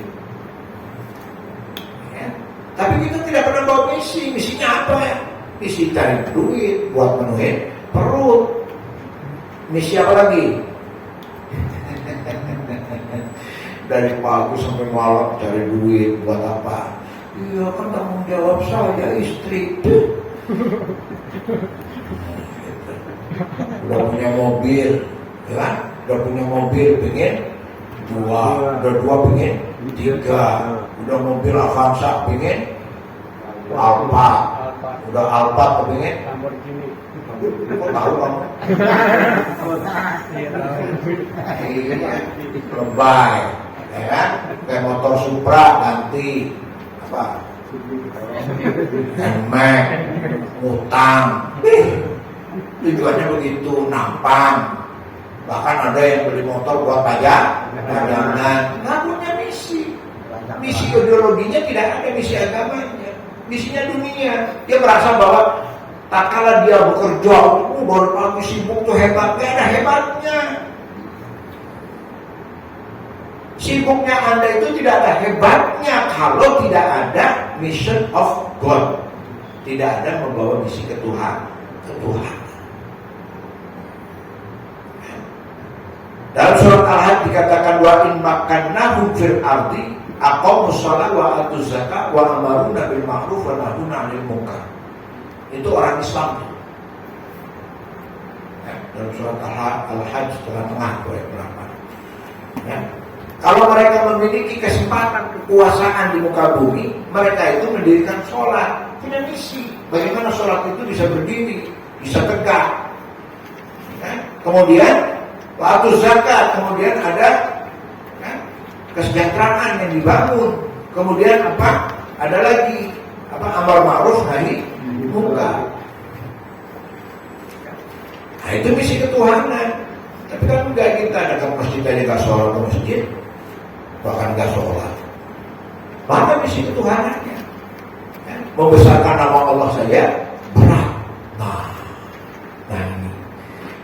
Ya. Tapi kita tidak pernah bawa misi. Misinya apa ya? Misi cari duit buat menuhin perut. Misi apa lagi? Dari pagi sampai malam cari duit buat apa? Iya kan tanggung jawab saya istri. Udah punya mobil, ya kan? Udah punya mobil pengen dua, udah dua pengen tiga, udah mobil Avanza pengen Alphard, udah Alphard pengen kok tahu kamu? Lebay, ya kan? Kayak motor Supra ganti apa? Mac, ngutang. Tujuannya begitu, nampang. Bahkan ada yang beli motor buat pajangan. Nggak punya misi. Misi ideologinya tidak ada, misi agamanya. Misinya dunia. Dia merasa bahwa tak kala dia bekerja, baru pagi sibuk tuh hebat. Gak ada hebatnya. Sibuknya Anda itu tidak ada hebatnya kalau tidak ada mission of God. Tidak ada membawa misi ke Tuhan. Dalam surat Al-Hajj dikatakan wa in makkannahum fil ardi aqamus shalah wa atuz zakah wa amaruna bil ma'ruf wa nahuna 'anil munkar. Itu orang Islam. Ya, dalam surat Al-Hajj tengah ayat berapa? Ya. Kalau mereka memiliki kesempatan kekuasaan di muka bumi, mereka itu mendirikan sholat, punya misi. Bagaimana sholat itu bisa berdiri, bisa tegak. Ya. Kemudian waktu zakat, kemudian ada kesejahteraan yang dibangun. Kemudian apa? Ada lagi amar ma'ruf nahi munkar. Nah itu misi ketuhanan. Tapi kan enggak, kita ada ke masjid aja gak sholat ke masjid, bahkan gak sholat. Mana misi ketuhanannya? Membesarkan nama Allah saja berat. Nah ini.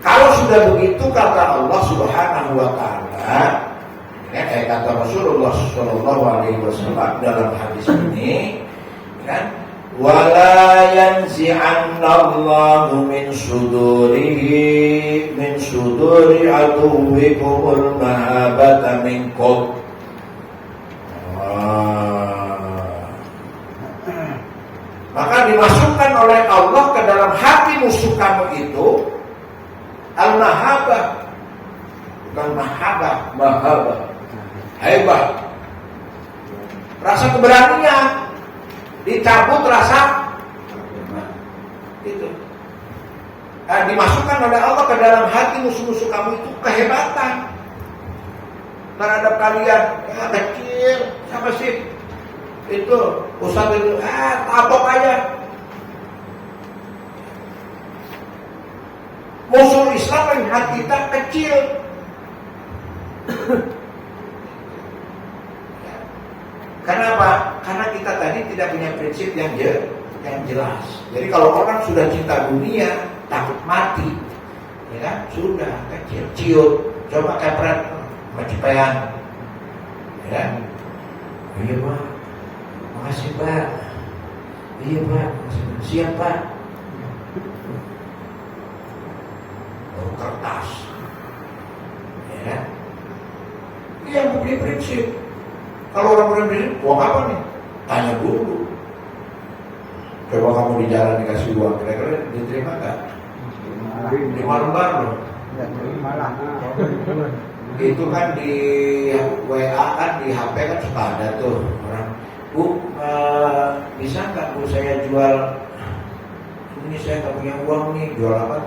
Kalau sudah begitu kata Allah Subhanahu wa Ta'ala, kayak kata Rasulullah Shallallahu Alaihi Wasallam dalam hadis ini, kan? Wala yanzi'annallahu min suduri aduwikumul mahabata minkum. Maka dimasukkan oleh Allah ke dalam hati musuh kamu itu al-mahabah, bukan mahabah, hebat, rasa keberanian, dicabut rasa itu. Dimasukkan oleh Allah ke dalam hati musuh-musuh kamu itu kehebatan terhadap kalian. Kecil, siapa sih itu Ustaz itu tabok aja, Musuh Islam melihat kita kecil. Kenapa? Karena kita tadi tidak punya prinsip yang jelas. Jadi kalau orang sudah cinta dunia, takut mati, ya kan? Sudah kecil, ciut, coba kepret, macipean, ya kan? Iya Pak, makasih Pak. Iya Pak, siap Pak. Oh, kertas, ya kan? Iya, punya prinsip. Kalau orang punya prinsip, uang apa nih? Tanya dulu. Coba kamu di jalan dikasih uang, kira-kira diterima nggak? 5 lembar loh. Malah. Itu kan di WA kan, di HP kan suka ada tuh orang, Bu, bisa nggak Bu saya jual ini, saya nggak punya uang nih, jual apa?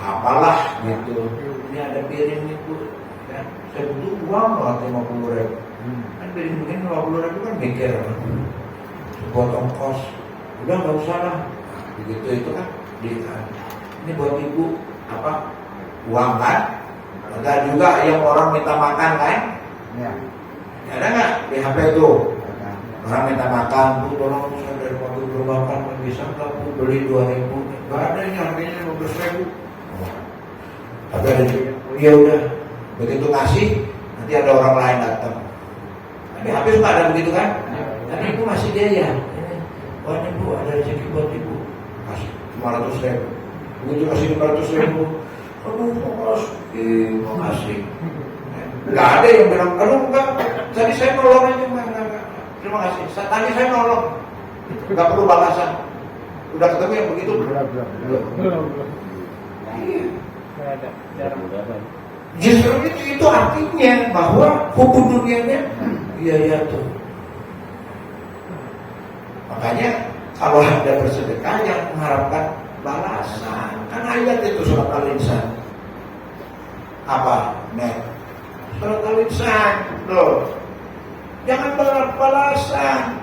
Apalah gitu. Ini ada piring nih Bu, ya, saya butuh uang loh 50.000. Kan piring begini 50.000 kan mikir, buat ongkos. Udah nggak usah lah. Begitu itu kan ini buat ibu apa? Uang kan? Ada juga yang orang minta makan kan? Ya. Ada nggak di HP itu? Orang minta makan, Bu tolong saya dari waktu belum makan, bisa nggak Bu beli 2.000? Nggak ada, ini harganya 15.000. Tapi ada juga, iya udah. Begitu ngasih, nanti ada orang lain datang. Nah, di HP suka ada begitu kan? Tapi ibu masih dia ya. Oh ini Bu, ada rezeki buat ibu. Kasih 500.000. Begitu kasih 500.000. Aduh, makasih. Nggak ada yang bilang, aduh enggak, tadi saya nolong aja, enggak. Terima kasih. Tadi saya nolong. Nggak perlu balasan. Udah ketemu yang begitu? Belum. Justru itu artinya bahwa hukum dunianya iya tuh. Makanya kalau ada bersedekah yang mengharapkan balasan, kan ayat itu surat Al-Insan. Apa? Surat Al-Insan loh. Jangan berharap balasan.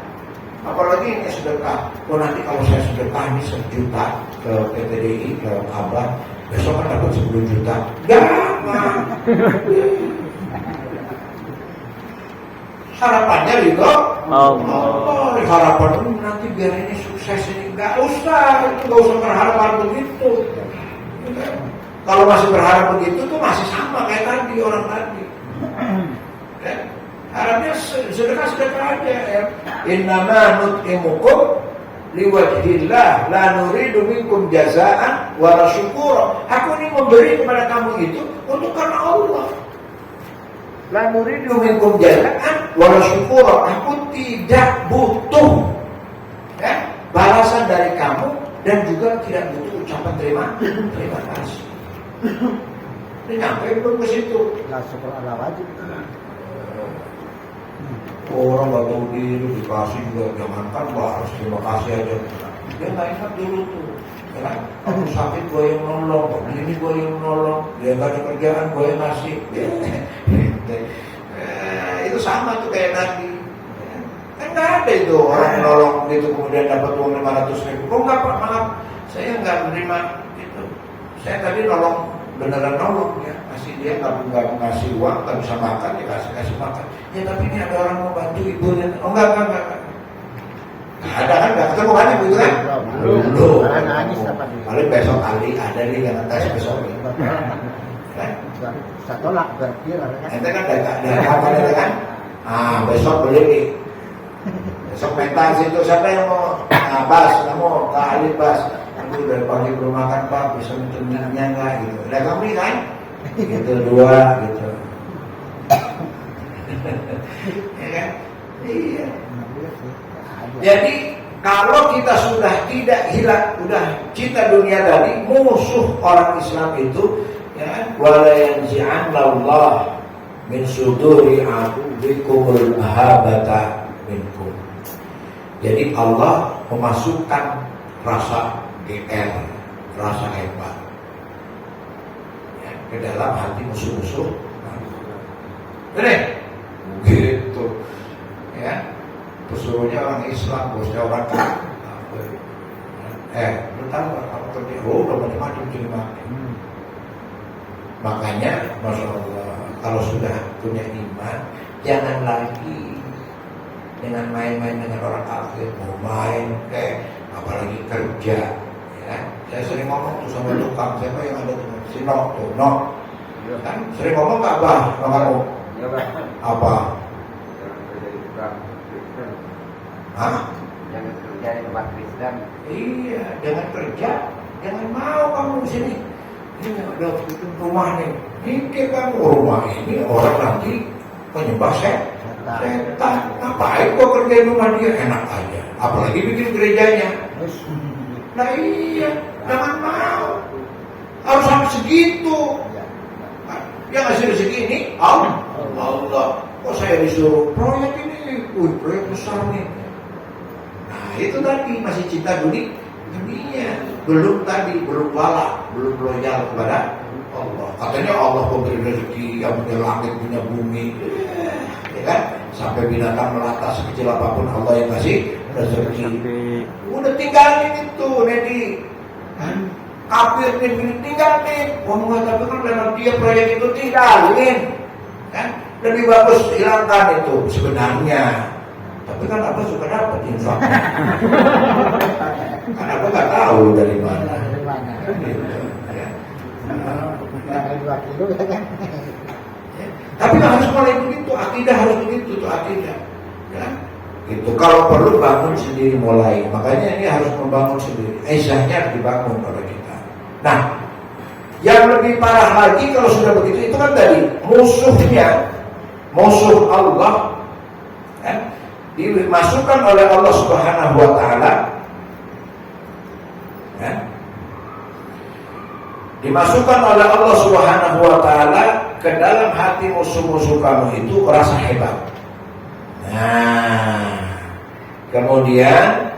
Apalagi ini sedekah. Oh nanti kalau saya sedekah ini 1 juta ke PTDI, ke Abah, besok kan dapat 10 juta. Jangan. Harapannya gitu. Allah. Harapan ini nanti biar ini sukses ini. Gak usah, itu gak usah berharap begitu. Kalau masih berharap begitu tuh masih sama kayak tadi orang tadi. Harapnya sedekah aja ya. Innama nut'imukum liwajhillah la nuridu minkum jazaan wala syukura. Aku ini memberi kepada kamu itu untuk karena Allah. La nuridu minkum jazaan wala syukura. Aku tidak butuh balasan dari kamu dan juga tidak butuh ucapan terima kasih. Ini nyampe belum ke situ? Nggak sekolah wajib. Orang nggak tahu diri dikasih juga, jangankan harus terima kasih aja. Dia nggak ingat dulu tuh, ya kan? Kalau sakit gue yang nolong, kalau ini gue yang nolong, dia nggak ada kerjaan gue yang ngasih. Itu sama tuh kayak tadi. Kan nggak ada itu orang nolong gitu kemudian dapat uang 500.000. Kok nggak Pak? Maaf, saya nggak menerima itu. Saya tadi nolong, beneran nolong ya. Kasih dia nggak ngasih uang, nggak bisa makan, dia kasih makan. Ya tapi ini ada orang mau bantu ibunya. Oh enggak. Nggak ada kan, nggak ketemu kan ibu itu kan? Belum. Nangis apa dia? Paling besok kali ada nih yang tes besok nih. Kan? Saya tolak berkira kan. Ente kan dari kapan kan? Besok beli nih. Besok pentas itu siapa yang mau? Bas, kamu ke Alif Bas. Aku dari pagi belum makan Pak, bisa minumnya nggak gitu. Udah kami kan? Gitu 2 gitu. Ya kan? Iya. Jadi kalau kita sudah tidak hilang, udah cinta dunia tadi, musuh orang Islam itu, ya kan? Wala yanzi'anallah min suduri adubikumul mahabata minkum. Jadi Allah memasukkan rasa GR, rasa hebat ya, ke dalam hati musuh-musuh. Benar? Gitu ya. Pesuruhnya orang Islam, bosnya orang kafir. Lu tahu kalau kerja, udah macam-macam jadi mati. Makanya, Masya Allah, kalau sudah punya iman, jangan lagi dengan main-main dengan orang kafir. Mau main, apalagi kerja. Ya. Saya sering ngomong tuh sama tukang, siapa yang ada tuh? Si Nok tuh, Nok. Kan sering ngomong gak, Bah? Kamu? Ya, Pak. Apa? Jangan kerja di tukang Kristen. Hah? Jangan kerja di tempat Kristen. Iya, jangan kerja, jangan mau kamu di sini. Ini ada rumah nih, ini kamu rumah ini orang nanti penyembah setan. Ngapain kok kerja di rumah dia? Enak aja, apalagi bikin gerejanya. Nah iya, jangan mau. Harus sampai segitu. Yang ngasih rezeki ini Allah. Kok saya disuruh proyek ini, proyek besar nih. Nah itu tadi masih cinta dunia, belum wala, belum loyal kepada Allah. Katanya Allah pemberi rezeki, yang punya langit, punya bumi, ya kan? Sampai binatang melata sekecil apapun Allah yang kasih rezeki. Udah tinggalin itu, Nedi. Kafir nih, tinggalin. Ngomong tapi kan dalam dia proyek itu tinggalin, kan? Lebih bagus hilangkan itu sebenarnya. Tapi kan apa suka dapat infak. Kan apa nggak tahu dari mana. Ya. Tapi harus mulai begitu, akidah harus begitu tuh akidah. Ya. Itu kalau perlu bangun sendiri mulai. Makanya ini harus membangun sendiri. Izzahnya dibangun oleh kita. Nah, yang lebih parah lagi kalau sudah begitu itu kan tadi musuh Allah, kan? Dimasukkan oleh Allah Subhanahu wa taala, kan? Dimasukkan oleh Allah Subhanahu wa taala ke dalam hati musuh-musuh kamu itu rasa hebat. Nah, kemudian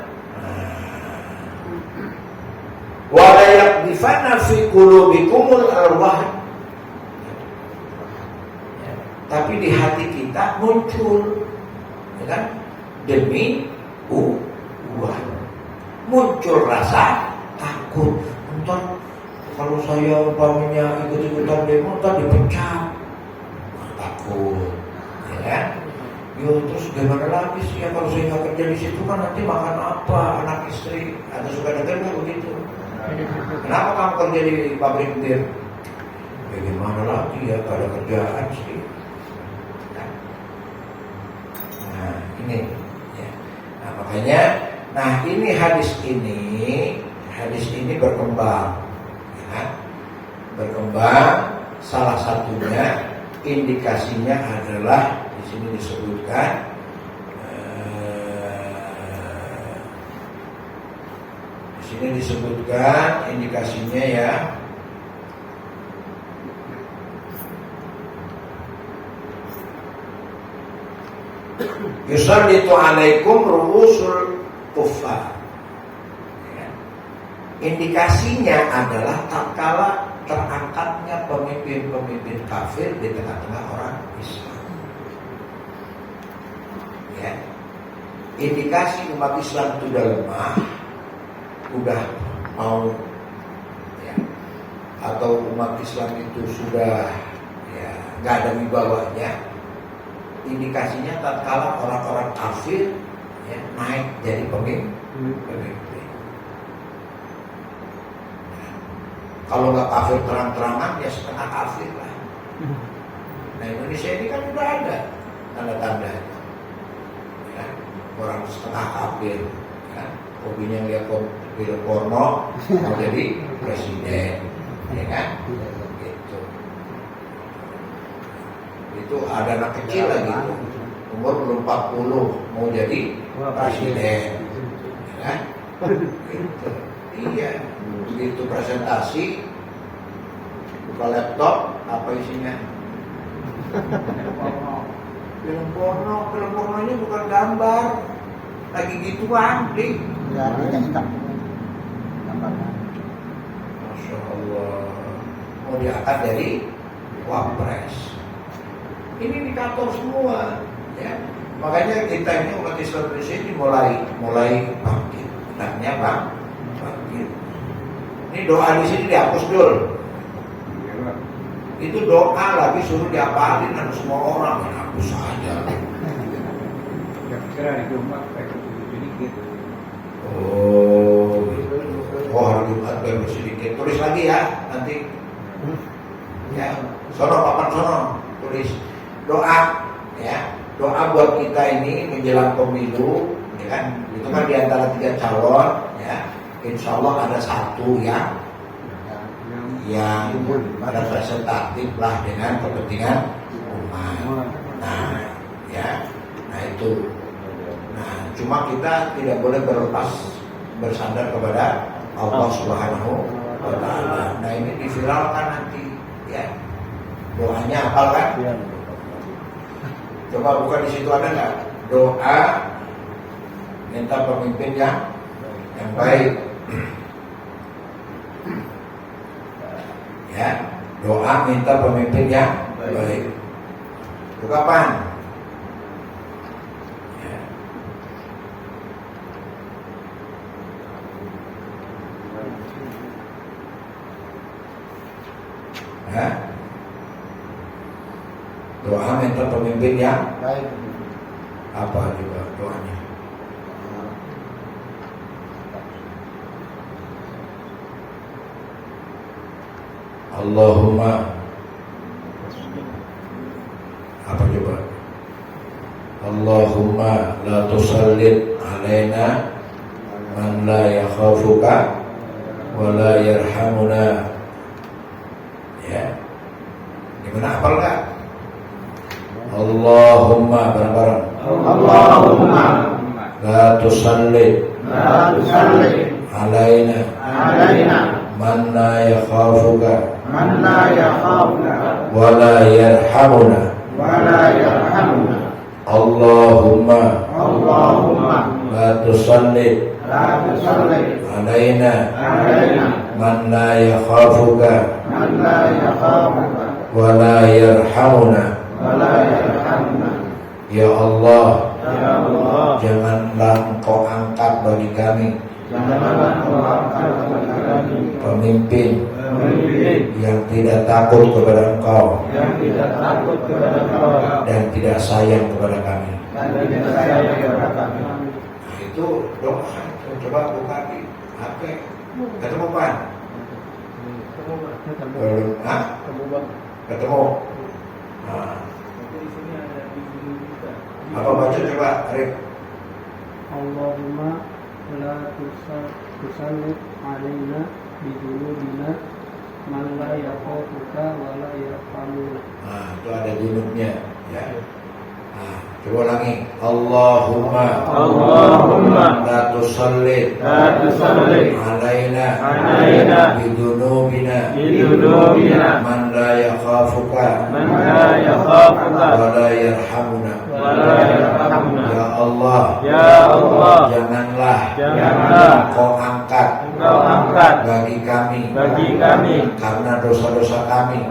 wa la yaqdhifanna fi qulubikumul arwah. Tapi di hati kita muncul, ya kan? Demi uang muncul rasa takut. Entar kalau saya umpamanya ikut-ikutan demo, entar dipecat, takut, ya kan? Yo terus gimana lagi sih ya kalau saya nggak kerja di situ kan nanti makan apa anak istri? Ada suka dengar nggak begitu? Kenapa kamu kerja di pabrik bir? Ya gimana lagi ya kalau kerjaan sih? Nah ini. Nah, makanya, ini hadis ini berkembang, ya. Berkembang. Salah satunya indikasinya adalah di sini disebutkan indikasinya ya. Yusallitu alaikum ru'usul kuffar. Ya. Indikasinya adalah tatkala terangkatnya pemimpin-pemimpin kafir di tengah-tengah orang Islam. Ya. Indikasi umat Islam itu sudah lemah, udah mau, ya, atau umat Islam itu sudah ya nggak ada wibawanya. Indikasinya tatkala orang-orang kafir ya, naik jadi pemimpin. Nah, kalau nggak kafir terang-terangan ya setengah kafir lah. Nah Indonesia ini kan udah ada tanda-tanda ya, orang setengah kafir, ya, hobinya lihat film porno mau jadi presiden, ya kan? Itu ada anak kecil lagi umur belum 40 mau jadi presiden, ya kan? Gitu. Iya, begitu presentasi buka laptop apa isinya? Film pornonya bukan gambar, lagi gituan, di. Ya, hitam. Gambarnya. Masya Allah, mau diangkat dari wapres. Ini indikator semua, ya. Makanya kita ini umat Islam Indonesia ini mulai bangkit. Hendaknya bangkit. Ini doa di sini dihapus dulu. Itu doa lagi suruh diapalin sama semua orang. Aku saja. Kira-kira di Jumat kayak sedikit. Oh, gitu. Oh, hari Jumat baru sedikit. Tulis lagi ya nanti. Ya, sono papan sono tulis doa ya. Doa buat kita ini menjelang pemilu, ya kan? Itu kan di antara 3 calon, ya. Insya Allah ada satu yang representatif lah dengan kepentingan umat. Nah, ya, nah itu. Nah, cuma kita tidak boleh berlepas bersandar kepada Allah Subhanahu wa Ta'ala. Nah, ini diviralkan nanti, ya. Doanya hafal kan? Coba buka di situ ada nggak? Doa minta pemimpin yang baik. Ya, doa minta pemimpin yang baik. Itu kapan? Ya. Ya. Doa minta pemimpin yang baik. apa juga doanya? Allahumma apa coba? Allahumma la tusallit alaina man la yakhafuka wa la yarhamuna. Ya. Gimana hafal enggak? Allahumma bareng-bareng. Allahumma La tusallit alaina man la yakhafuka man la yakhafuka wa la yarhamuna. Allahumma la tusallit alaina man la yakhafuka wa la yarhamuna. Ya Allah, janganlah Engkau angkat bagi kami pemimpin yang tidak takut kepada Engkau dan tidak sayang kepada kami. Nah, itu doa. Coba buka di HP. Ketemu Pan? Belum? Hah? Ketemu? Nah. Apa baca coba, Arif? Allahumma la tusallit alaina bidunubina man la yakhafuka wa la yarhamuna. Nah, itu ada junubnya, ya. Nah, coba ulangi. Allahumma la tusallit alaina bidunubina man la yakhafuka wa la yarhamuna. Ya Allah, janganlah Engkau angkat bagi kami karena dosa-dosa kami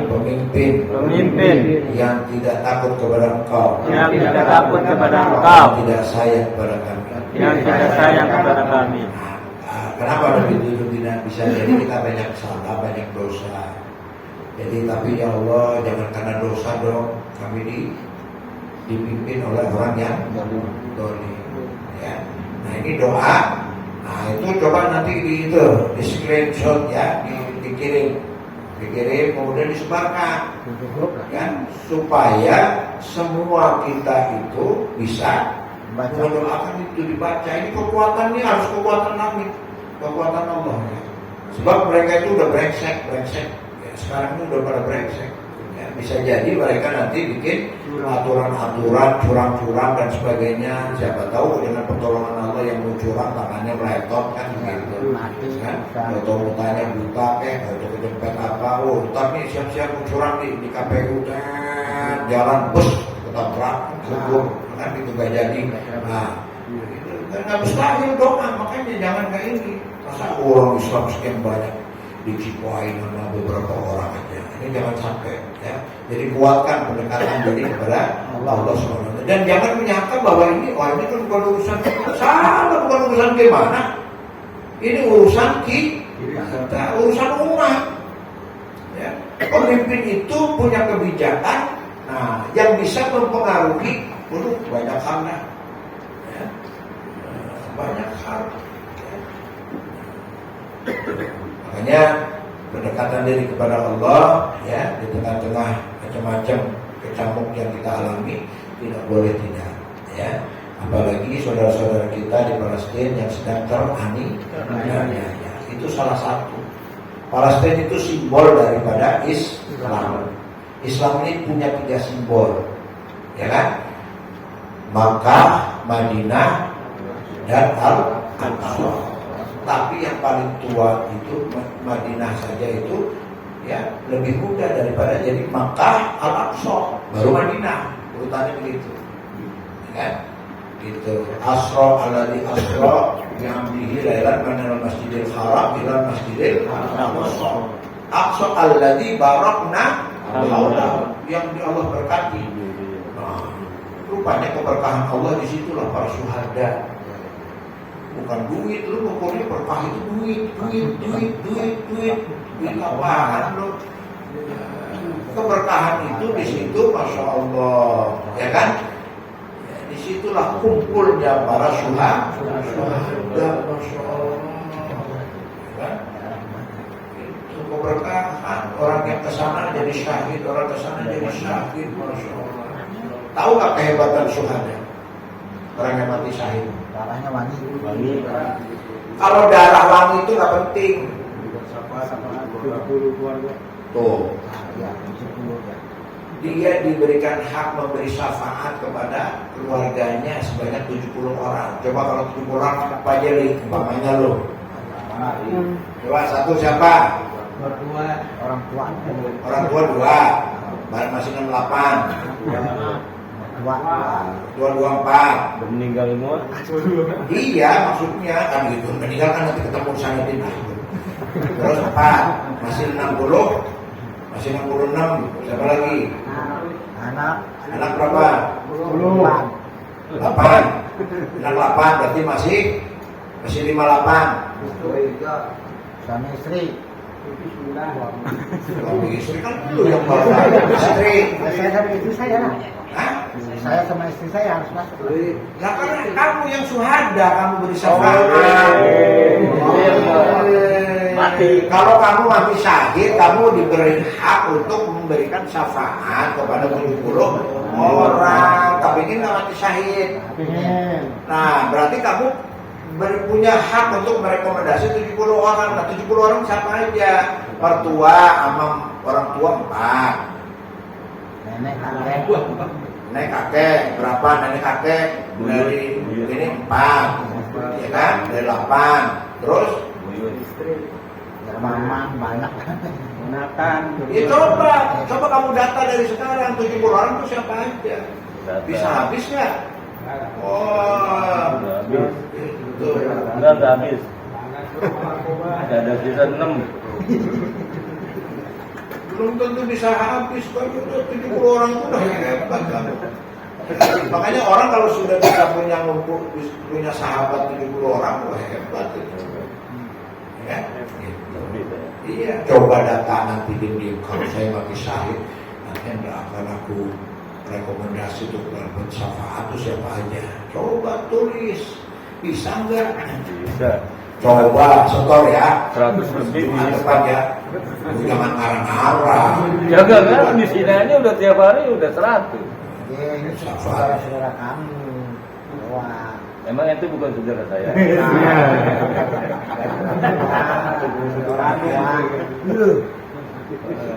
pemimpin yang tidak takut kepada Engkau, yang tidak sayang kepada kami. Kenapa begitu? Tidak bisa jadi kita banyak salah, banyak dosa. Jadi tapi ya Allah, jangan karena dosa dong kami dipimpin oleh orang yang zalim. Ya. Nah ini doa. Nah itu coba nanti di screenshot ya, dikirim kemudian disebarkan, kan supaya semua kita itu bisa mendoakan itu dibaca. Ini kekuatan ini harus kekuatan kami, kekuatan Allah. Ya. Sebab mereka itu udah brengsek. Ya, sekarang ini udah pada brengsek. Ya, bisa jadi mereka nanti bikin aturan-aturan curang-curang dan sebagainya. Siapa tahu dengan pertolongan Allah yang mau curang tangannya meletot kan begitu. Kan? Atau mutanya buta atau kejepit apa. Oh, tapi siap-siap mau curang di KPU dan jalan bus ketabrak hukum kan itu gak jadi. Nah, itu nggak mustahil doa, makanya jangan kayak ini. Masa orang Islam sekian banyak dicipuain sama beberapa orang aja. Ini jangan sampai ya. Jadi kuatkan pendekatan diri kepada Allah SWT. Dan jangan menyangka bahwa ini kan bukan urusan salah, bukan urusan gimana. Ini urusan kita, urusan umat. Ya. pemimpin itu punya kebijakan, nah yang bisa mempengaruhi banyak hal, ya. Banyak hal. Ya. Makanya pendekatan diri kepada Allah, ya, di tengah-tengah macam-macam kecamuk yang kita alami tidak boleh tidak, ya. Apalagi saudara-saudara kita di Palestina yang sedang teraniaya, ya. Itu salah satu. Palestina itu simbol daripada Islam. Islam ini punya 3 simbol, ya kan? Makkah, Madinah, dan Al-Aqsa. Tapi yang paling tua itu Madinah saja itu, ya, lebih muda daripada jadi Makkah, Al-Aqsa, baru Madinah. Urutannya begitu, ya kan? Gitu. Asra alladzi asra bi'amdihi lailan minal masjidil haram ila masjidil aqsa. Aqsa alladzi barakna haulahu, yang di Allah berkati. Nah, rupanya keberkahan Allah di situlah para syuhada. Bukan duit, lu pokoknya berkah itu duit apaan lu? Keberkahan itu di situ, masya Allah, ya kan? Disitulah kumpulnya para syuhada, masya Allah, kan? Itu keberkahan. Orang yang kesana jadi syahid, orang kesana jadi syahid, masya Allah. Tahu nggak kehebatan syuhada? Orang yang mati syahid, Darahnya wangi. kalau darah wangi itu nggak penting. Tuh, dia diberikan hak memberi syafaat kepada keluarganya sebanyak 70 orang. Coba kalau 70 orang apa aja nih, umpamanya lo. Coba satu siapa? Berdua orang tua. Orang tua 2, barang masih 68. Dua 24. Meninggal semua. Iya, maksudnya kan gitu. Meninggal kan nanti ketemu sana pindah. Terus 4, masih 60, masih 66. Siapa lagi? Anak berapa? 8. Anak 8 berarti masih 58. Suami istri. Suami istri kan itu yang baru istri. Saya sama istri saya lah. Hah? Saya sama istri saya harus masuk. Nah, karena kamu yang syuhada, kamu beri syafaat. Mati. Kalau kamu mati syahid, kamu diberi hak untuk memberikan syafaat kepada 70 orang. Tapi ini nggak mati syahid. Nah, berarti kamu punya hak untuk merekomendasi 70 orang. Nah, 70 orang siapa aja? Mertua sama orang tua 4. Nenek kakek berapa? Nenek kakek dari ini 4, ya kan? Dari 8. Terus Mama banyak. ya coba kamu data dari sekarang 70 orang itu siapa aja? Bisa habis nggak? Oh, itu. Enggak habis. Ada sisa 6. Belum tentu bisa habis, kalau 70 orang itu udah hebat kan. Makanya orang kalau sudah bisa punya sahabat 70 orang, wah hebat itu. Ya, gitu. Iya, coba data nanti diem kalau saya mati syahid, nanti enggak akan aku rekomendasi untuk dapat syafaat itu siapa aja. Coba tulis, bisa enggak? Bisa. Coba setor ya. 100 lebih. Depan ya. Jangan marah-marah. Ya kan di sini aja udah tiap hari udah 100. Ini saudara-saudara kami. Wah. Emang itu bukan saudara saya.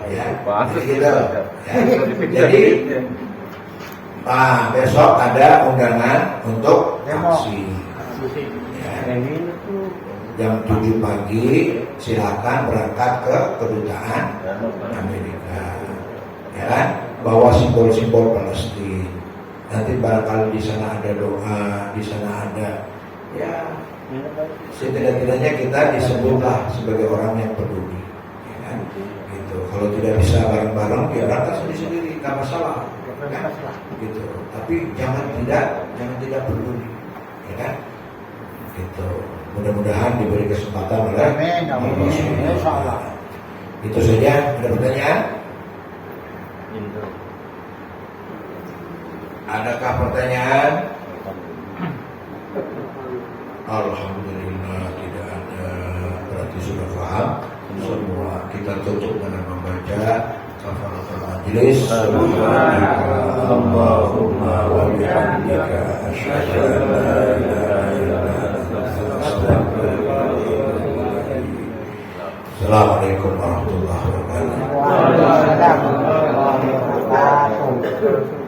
Ya, Pantes gitu. ya. Jadi, besok ada undangan untuk Demo. aksi. Ya. Jam 7 pagi silakan berangkat ke kedutaan Amerika, ya kan? Bawa simbol-simbol Palestina. Nanti barangkali di sana ada doa, di sana ada, ya, setidak-tidaknya kita disebutlah sebagai orang yang peduli, ya kan? Gitu. Kalau tidak bisa bareng-bareng, ya berangkat sendiri-sendiri, nggak masalah, kan? Gitu. Tapi jangan tidak peduli, ya kan? Gitu. Mudah-mudahan diberi kesempatan oleh Amin. Allah. Insyaallah. Itu saja. Ada pertanyaan? Adakah pertanyaan? Alhamdulillah tidak ada. Berarti sudah paham semua. Kita tutup dengan membaca kafaratul majlis. Allahumma wa bihamdika asyhadu an la ilaha illa anta astaghfiruka wa atubu ilaik. Assalamualaikum warahmatullahi wabarakatuh. Waalaikumsalam warahmatullahi wabarakatuh.